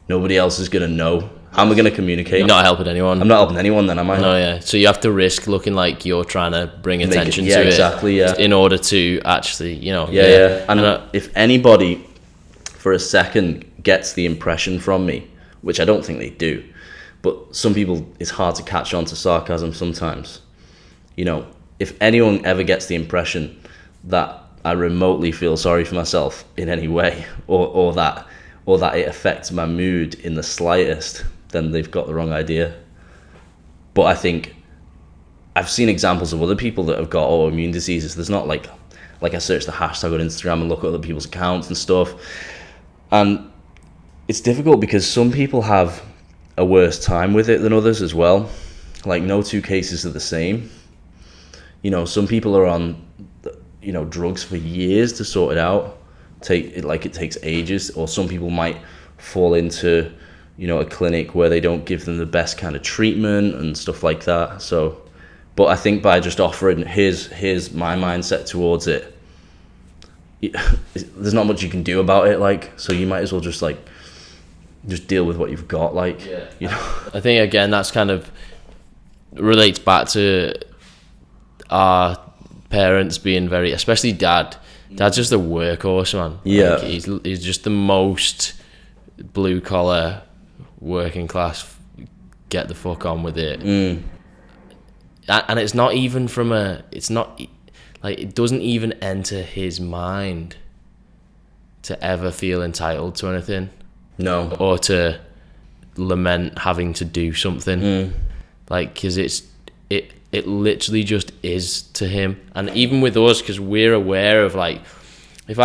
Nobody else is going to know. How am I going to communicate? You're not helping anyone. I'm not helping anyone then, am I? No, yeah. So you have to risk looking like you're trying to bring attention to it. Exactly, in order to actually, you know. And if anybody for a second gets the impression from me, which I don't think they do, but some people, it's hard to catch on to sarcasm sometimes. You know, if anyone ever gets the impression that I remotely feel sorry for myself in any way, or that it affects my mood in the slightest, then they've got the wrong idea. But I think I've seen examples of other people that have got autoimmune diseases. There's not like I search the hashtag on Instagram and look at other people's accounts and stuff, and it's difficult because some people have a worse time with it than others as well. Like, no two cases are the same. You know, some people are on, you know, drugs for years to sort it out. It takes ages. Or some people might fall into, you know, a clinic where they don't give them the best kind of treatment and stuff like that. So, but I think by just offering here's my mindset towards it, there's not much you can do about it. Like, so you might as well just deal with what you've got. Like, yeah. You know. I think again that's kind of relates back to our parents being very, especially dad. Dad's just a workhorse, man. Yeah. Like, he's just the most blue collar, working class, get the fuck on with it. And it's not even from it's not like, it doesn't even enter his mind to ever feel entitled to anything. No. Or to lament having to do something. Like, because it literally just is to him. And even with us, because we're aware of, like, if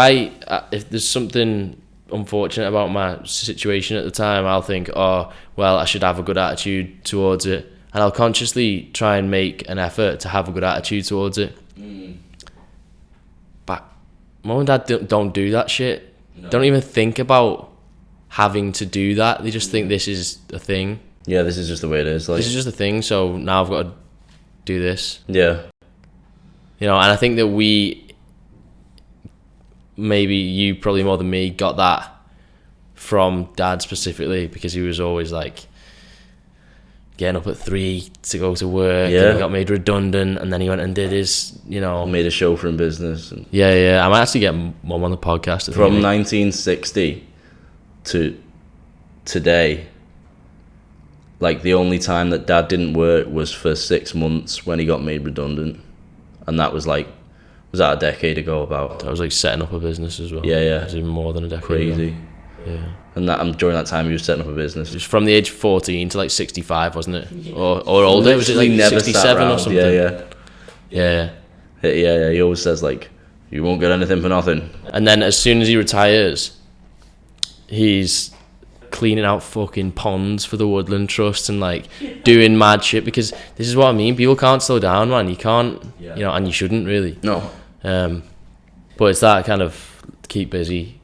there's something unfortunate about my situation at the time, I'll think, oh, well, I should have a good attitude towards it. And I'll consciously try and make an effort to have a good attitude towards it. But mom and dad don't do that shit. No. Don't even think about having to do that. They just think this is a thing. Yeah, this is just the way it is. Like, this is just a thing, so now I've got to do this. Yeah. You know, and I think that maybe you probably more than me, got that from dad specifically, because he was always like getting up at 3 to go to work. Yeah. And he got made redundant, and then he went and did his, you know, made a show from business. And yeah. I might actually get mum on the podcast. From 1960 to today, like, the only time that dad didn't work was for 6 months when he got made redundant, and that was that a decade ago? About I was like setting up a business as well. Yeah. It was even more than a decade crazy ago. Yeah. And during that time he was setting up a business. Just from the age of 14 to like 65, wasn't it? Or older? Was it like never 67 or something? Yeah. He always says, like, you won't get anything for nothing. And then as soon as he retires, he's cleaning out fucking ponds for the Woodland Trust and like doing mad shit, because this is what I mean. People can't slow down, man. You can't, you know, and you shouldn't really. No. But it's that kind of keep busy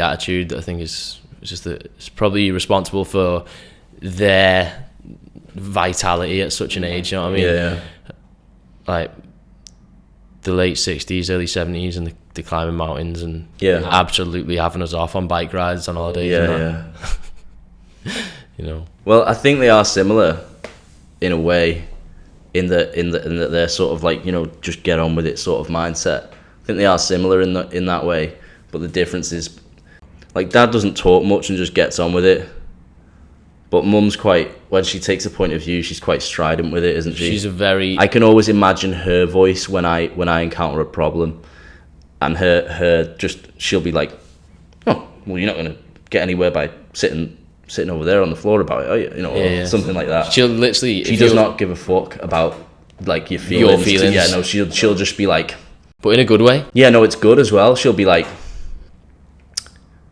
attitude that I think is just it's probably responsible for their vitality at such an age. You know what I mean? Yeah. Like the late 60s, early 70s, and the climbing mountains and absolutely having us off on bike rides on holidays. Yeah. You know. Well, I think they are similar in a way, in that they're sort of like, you know, just get on with it sort of mindset. I think they are similar in that way, but the difference is, like, dad doesn't talk much and just gets on with it, but mum's when she takes a point of view, she's quite strident with it, isn't she? I can always imagine her voice when I encounter a problem, and she'll be like, oh, well, you're not going to get anywhere by sitting over there on the floor about it, are you? You know, or something like that. She'll literally... She does not give a fuck about, like, your feelings. Yeah, no, she'll just be like... But in a good way? Yeah, no, it's good as well. She'll be like...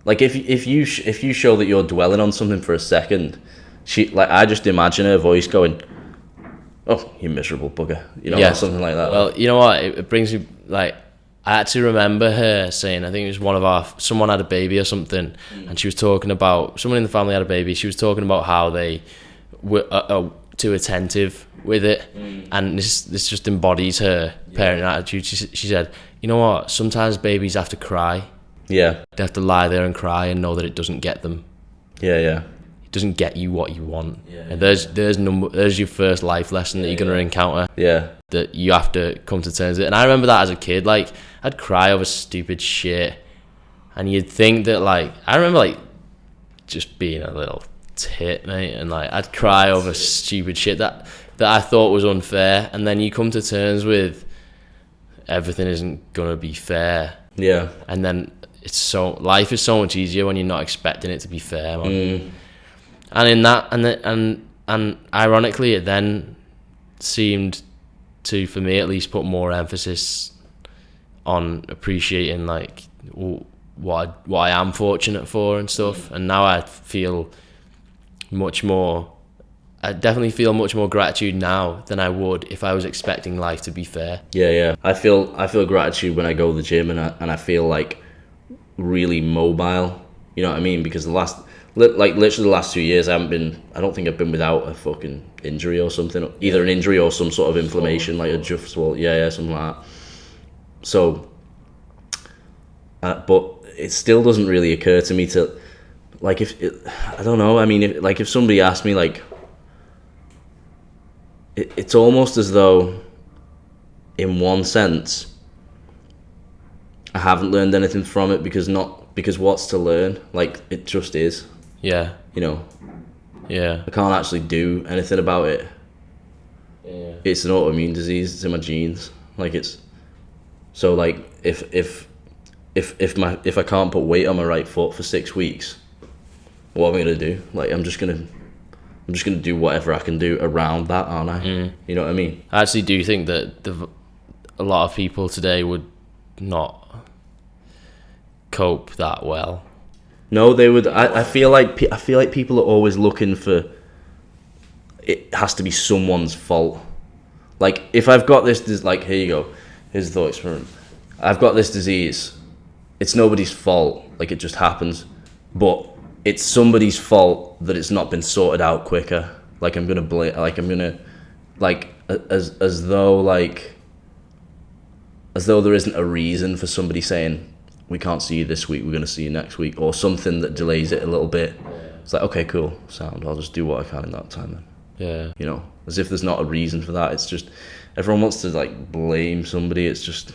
Like, if you show that you're dwelling on something for a second, I just imagine her voice going, oh, you miserable bugger, you know, or something like that. Well, you know what, it brings me, like, I actually remember her saying, I think it was someone had a baby or something, and she was talking about, someone in the family had a baby, she was talking about how they were too attentive with it, and this just embodies her parenting attitude. She said, you know what, sometimes babies have to cry. Yeah. They have to lie there and cry and know that it doesn't get them. Yeah. It doesn't get you what you want. And there's your first life lesson that you're going to encounter. Yeah. That you have to come to terms with. And I remember that as a kid, like, I'd cry over stupid shit. And you'd think that, like, I remember, like, just being a little tit, mate. And, like, I'd cry over stupid shit that I thought was unfair. And then you come to terms with everything isn't going to be fair. Yeah. And then life is so much easier when you're not expecting it to be fair, man. And in that, and ironically, it then seemed to, for me at least, put more emphasis on appreciating like what I am fortunate for and stuff. And now I definitely feel much more gratitude now than I would if I was expecting life to be fair. Yeah. I feel gratitude when I go to the gym, and I feel like really mobile. You know what I mean? Because literally the last 2 years, I don't think I've been without a fucking injury or something. Either an injury or some sort of inflammation, like a swallow. Yeah, something like that. So, but it still doesn't really occur to me to, like, I don't know. I mean, if somebody asked me, like, it's almost as though, in one sense, I haven't learned anything from it because what's to learn? Like, it just is. Yeah. You know. Yeah. I can't actually do anything about it. Yeah. It's an autoimmune disease. It's in my genes. Like, it's so, like, if I can't put weight on my right foot for 6 weeks, what am I gonna do? Like, I'm just gonna do whatever I can do around that, aren't I? You know what I mean? I actually do think that a lot of people today would not cope that well. No, they would. I feel like people are always looking for. It has to be someone's fault. Like, if I've got this, like, here you go. Here's the thought experiment. I've got this disease. It's nobody's fault. Like, it just happens. But it's somebody's fault that it's not been sorted out quicker. Like, I'm gonna blame. Like, I'm gonna, like, as though there isn't a reason for somebody saying, we can't see you this week, we're going to see you next week, or something that delays it a little bit. Yeah. It's like, okay, cool, sound, I'll just do what I can in that time then. Yeah. You know, as if there's not a reason for that. It's just, everyone wants to, like, blame somebody. It's just,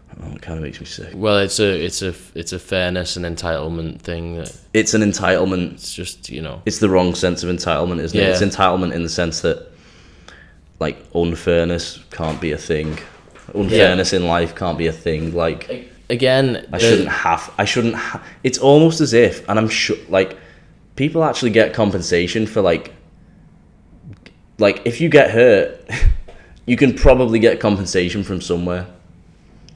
I don't know, it kind of makes me sick. Well, it's a fairness and entitlement thing. It's an entitlement. It's just, you know. It's the wrong sense of entitlement, isn't it? It's entitlement in the sense that, like, unfairness can't be a thing. Unfairness in life can't be a thing. Like, again, I shouldn't have. It's almost as if, and I'm sure, like, people actually get compensation for, like if you get hurt, you can probably get compensation from somewhere,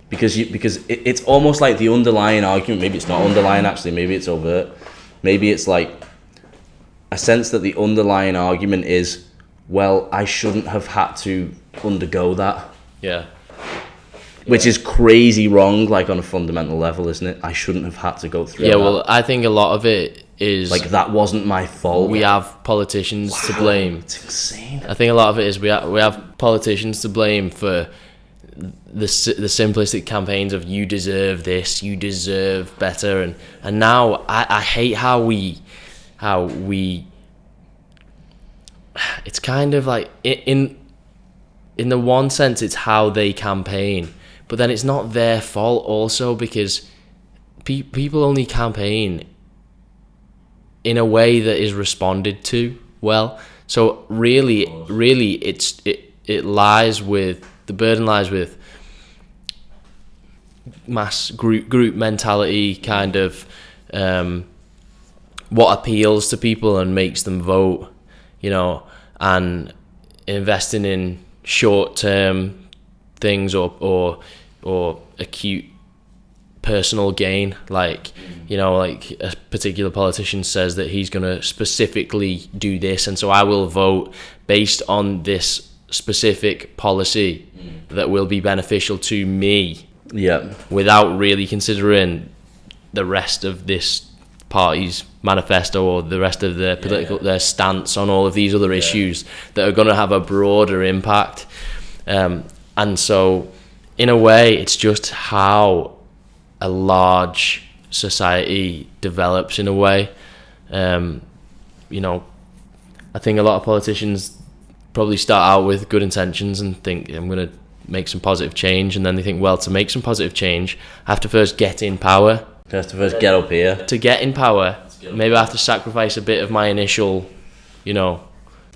because it's almost like the underlying argument. Maybe it's not underlying, actually. Maybe it's overt. Maybe it's like a sense that the underlying argument is, well, I shouldn't have had to undergo that. Yeah. Which is crazy wrong, like, on a fundamental level, isn't it? I shouldn't have had to go through that. Yeah, well, I think a lot of it is... Like, that wasn't my fault. We have politicians to blame. It's insane. I think a lot of it is we have politicians to blame for the simplistic campaigns of, you deserve this, you deserve better. And now I hate how we... It's kind of like... In the one sense, it's how they campaign. But then it's not their fault also, because people only campaign in a way that is responded to well. So really, it lies with, the burden lies with mass group mentality, kind of what appeals to people and makes them vote, you know, and investing in short-term things or acute personal gain, like, you know, like a particular politician says that he's going to specifically do this, and so I will vote based on this specific policy that will be beneficial to me, without really considering the rest of this party's manifesto or the rest of their political their stance on all of these other issues that are going to have a broader impact. And so, in a way, it's just how a large society develops, in a way. You know, I think a lot of politicians probably start out with good intentions and think, I'm going to make some positive change, and then they think, well, to make some positive change, I have to first get in power. I have to first get up here. To get in power, maybe I have to sacrifice a bit of my initial, you know...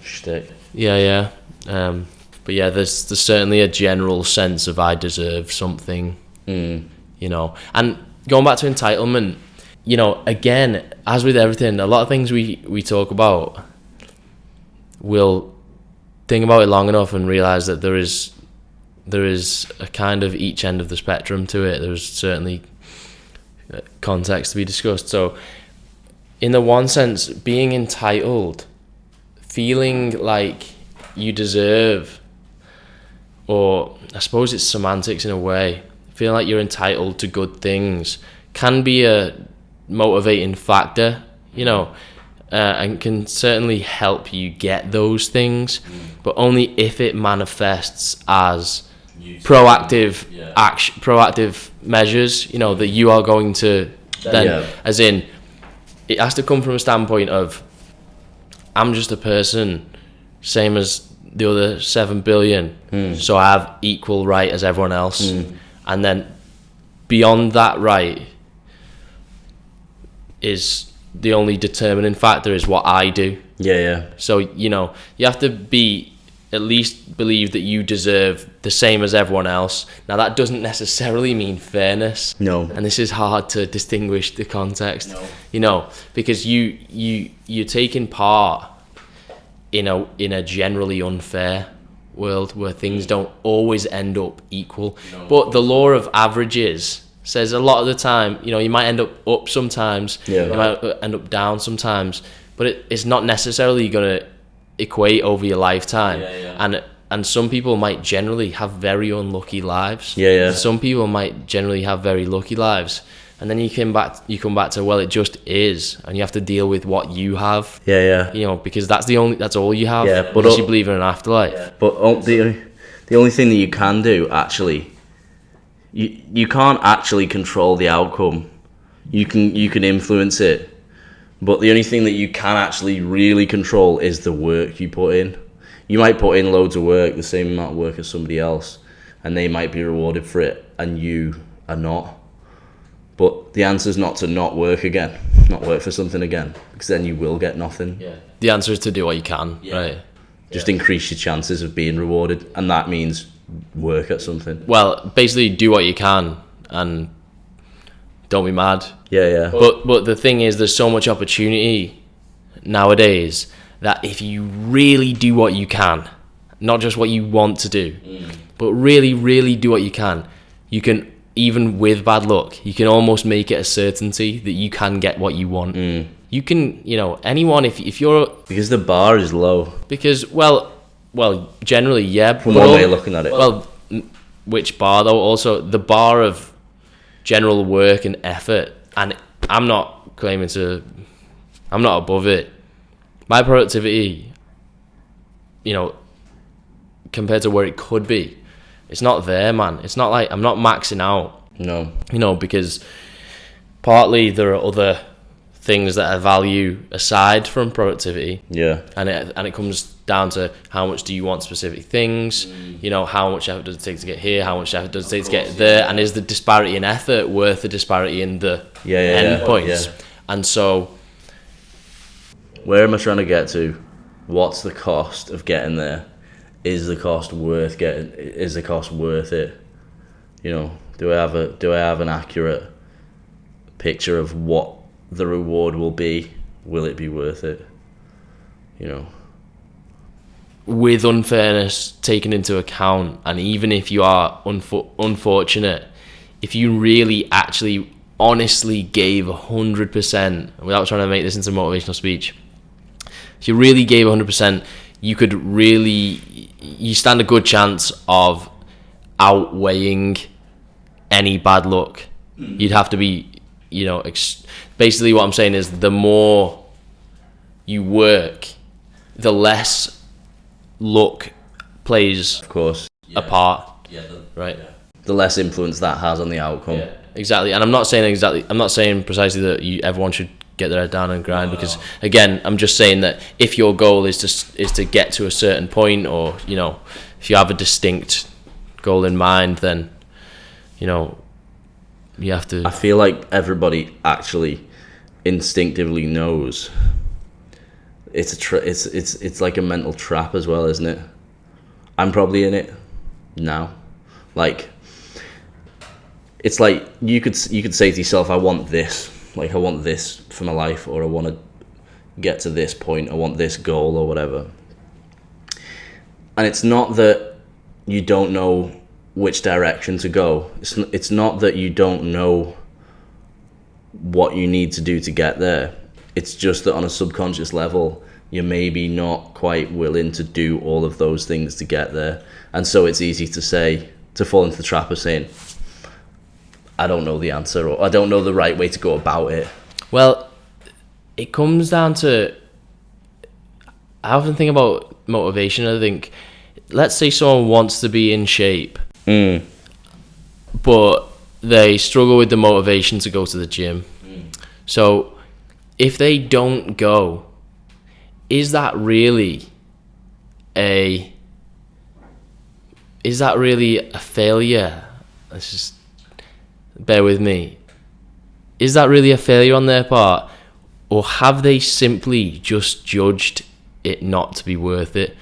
shtick. Yeah. But yeah, there's certainly a general sense of I deserve something You know, and going back to entitlement, you know, again, as with everything, a lot of things we talk about, we'll think about it long enough and realize that there is a kind of each end of the spectrum to it. There's certainly context to be discussed. So in the one sense, being entitled, feeling like you deserve, or I suppose it's semantics in a way, feeling like you're entitled to good things can be a motivating factor, you know, and can certainly help you get those things, but only if it manifests as proactive action, proactive measures, you know, that you are going to then, as in, it has to come from a standpoint of, I'm just a person, same as the other 7 billion, so I have equal right as everyone else. And then beyond that right is the only determining factor is what I do. So, you know, you have to at least believe that you deserve the same as everyone else. Now, that doesn't necessarily mean fairness. No. And this is hard to distinguish the context. No. You know, because you're taking part in a generally unfair world where things don't always end up equal. No. But the law of averages says a lot of the time, you know, you might end up sometimes, you might end up down sometimes, but it's not necessarily going to equate over your lifetime. And some people might generally have very unlucky lives. Some people might generally have very lucky lives. And then you come back to, well, it just is, and you have to deal with what you have. You know, because that's all you have. But unless you believe in an afterlife. But the only thing that you can do, actually, you can't actually control the outcome. You can influence it, but the only thing that you can actually really control is the work you put in. You might put in loads of work, the same amount of work as somebody else, and they might be rewarded for it, and you are not. But the answer is not to not work for something again, because then you will get nothing. The answer is to do what you can, right? Just increase your chances of being rewarded, and that means work at something. Well, basically do what you can and don't be mad. But the thing is, there's so much opportunity nowadays that if you really do what you can, not just what you want to do, but really, really do what you can, even with bad luck, you can almost make it a certainty that you can get what you want. You can, you know, anyone, if you're... Because the bar is low. Because, well, generally, yeah. From one way of looking at it. Well, which bar, though? Also, the bar of general work and effort, and I'm not above it. My productivity, you know, compared to where it could be, it's not there, man. It's not like I'm not maxing out. No. You know, because partly there are other things that I value aside from productivity. And it comes down to how much do you want specific things, you know, how much effort does it take to get here, how much effort does it take to get there, and is the disparity in effort worth the disparity in the end points? And so, where am I trying to get to? What's the cost of getting there? Is the cost worth it? You know, do I have an accurate picture of what the reward will be? Will it be worth it? You know, with unfairness taken into account, and even if you are unfortunate, if you really actually honestly gave 100%, without trying to make this into a motivational speech, if you really gave 100%, you stand a good chance of outweighing any bad luck. You'd have to be, you know, basically what I'm saying is, the more you work, the less luck plays, of course, a part, right? The less influence that has on the outcome. Exactly. And I'm not saying precisely that everyone should get their head down and grind, because again, I'm just saying that if your goal is to get to a certain point, or, you know, if you have a distinct goal in mind, then, you know, you have to... I feel like everybody actually instinctively knows it's like a mental trap as well, isn't it? I'm probably in it now. Like, it's like you could say to yourself, I want this, like I want this for my life, or I want to get to this point, I want this goal or whatever. And it's not that you don't know which direction to go. It's not that you don't know what you need to do to get there. It's just that on a subconscious level, you're maybe not quite willing to do all of those things to get there. And so it's easy to fall into the trap of saying, I don't know the answer, or I don't know the right way to go about it. Well, it comes down to, I often think about motivation. I think, let's say someone wants to be in shape, but they struggle with the motivation to go to the gym. So if they don't go, is that really a failure? Let's just bear with me. Is that really a failure on their part, or have they simply just judged it not to be worth it?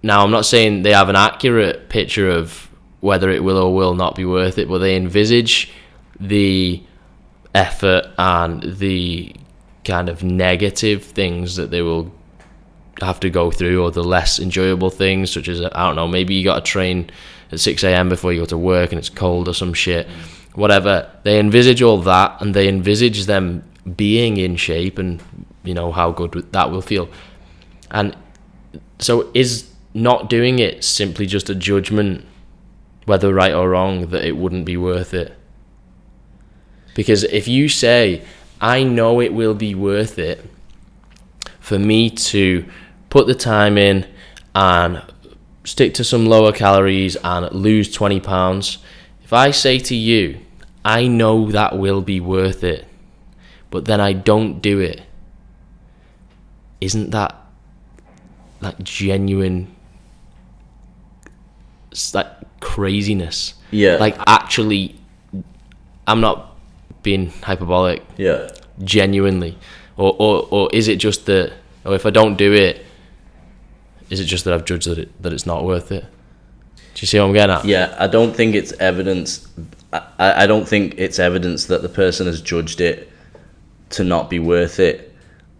Now, I'm not saying they have an accurate picture of whether it will or will not be worth it, but they envisage the effort and the kind of negative things that they will have to go through, or the less enjoyable things, such as, I don't know, maybe you got to train at 6 a.m. before you go to work and it's cold or some shit, whatever. They envisage all that, and they envisage them being in shape, and you know how good that will feel. And so is not doing it simply just a judgment, whether right or wrong, that it wouldn't be worth it? Because if you say, I know it will be worth it for me to put the time in and stick to some lower calories and lose 20 pounds, if I say to you, I know that will be worth it, but then I don't do it, isn't that like genuine, like craziness? Yeah. Like, actually, I'm not being hyperbolic. Yeah. Genuinely, or is it just that, or if I don't do it, is it just that I've judged that it's not worth it? Do you see what I'm getting at? Yeah, I don't think it's evidence. I don't think it's evidence that the person has judged it to not be worth it.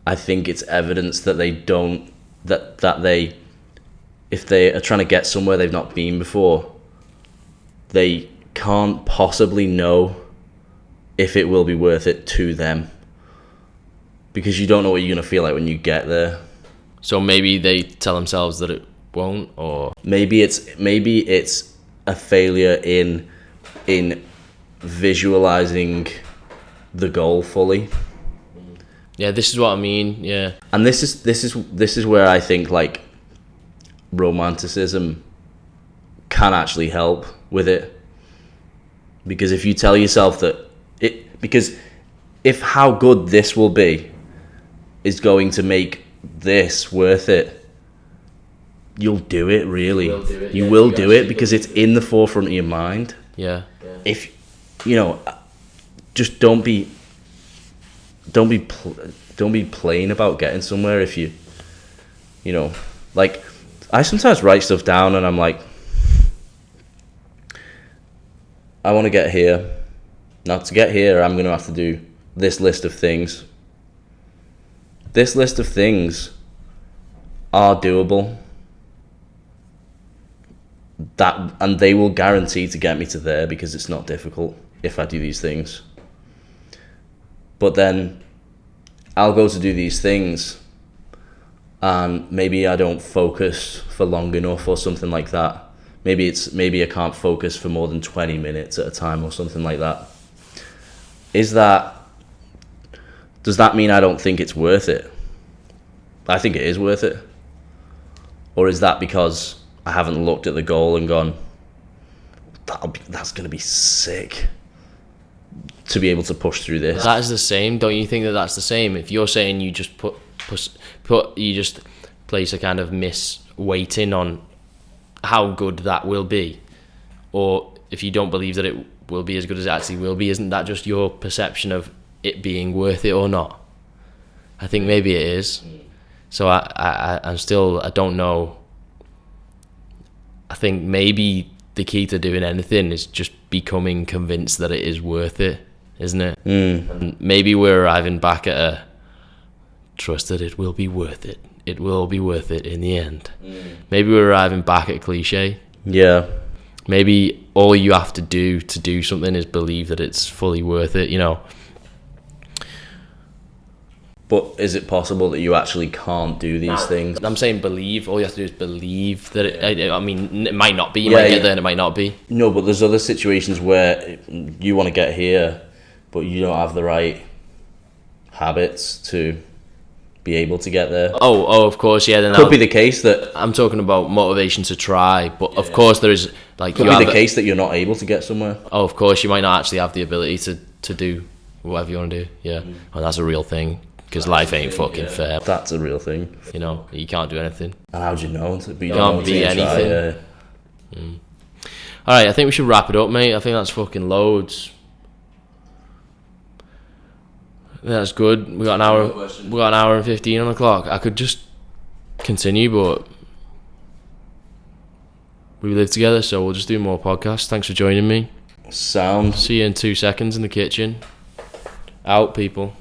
I think it's evidence that they don't, that they, if they are trying to get somewhere they've not been before, they can't possibly know if it will be worth it to them, because you don't know what you're going to feel like when you get there. So maybe they tell themselves that it won't, or maybe it's a failure in visualizing the goal fully. Yeah, this is what I mean. Yeah. And this is where I think like romanticism can actually help with it, because if you tell yourself that because if how good this will be is going to make this worth it, you'll do it. Really, you will do it because it's in the forefront of your mind. Yeah. If you know, just don't be plain about getting somewhere. If you know, like, I sometimes write stuff down and I'm like, I want to get here. Now, to get here, I'm going to have to do this list of things. This list of things are doable. And they will guarantee to get me to there, because it's not difficult if I do these things. But then I'll go to do these things and maybe I don't focus for long enough or something like that. Maybe I can't focus for more than 20 minutes at a time or something like that. Does that mean I don't think it's worth it? I think it is worth it. Or is that because I haven't looked at the goal and gone, that's going to be sick to be able to push through this? That is the same. Don't you think that that's the same? If you're saying you just you just place a kind of weighting on how good that will be, or if you don't believe that it will be as good as it actually will be, isn't that just your perception of it being worth it or not? I think maybe it is. So I don't know. I think maybe the key to doing anything is just becoming convinced that it is worth it, isn't it? And maybe we're arriving back at a trust that it will be worth it. It will be worth it in the end. Maybe we're arriving back at cliche. Yeah. Maybe all you have to do something is believe that it's fully worth it, you know. But is it possible that you actually can't do these things? I'm saying believe. All you have to do is believe that it, I mean, it might not be. You might get there and it might not be. No, but there's other situations where you want to get here, but you don't have the right habits to be able to get there. Oh, of course, yeah. Then Could be the case that... I'm talking about motivation to try, but of course there is, like... Could be the case that you're not able to get somewhere. Oh, of course, you might not actually have the ability to do whatever you want to do, yeah. And that's a real thing, because life ain't fucking fair. That's a real thing. You know, you can't do anything. And how do you know? You can't be anything. Alright, I think we should wrap it up, mate. I think that's fucking loads. That's good. We got an hour and 15 on the clock. I could just continue, but we live together, so we'll just do more podcasts. Thanks for joining me. Sound. See you in 2 seconds in the kitchen. Out, people.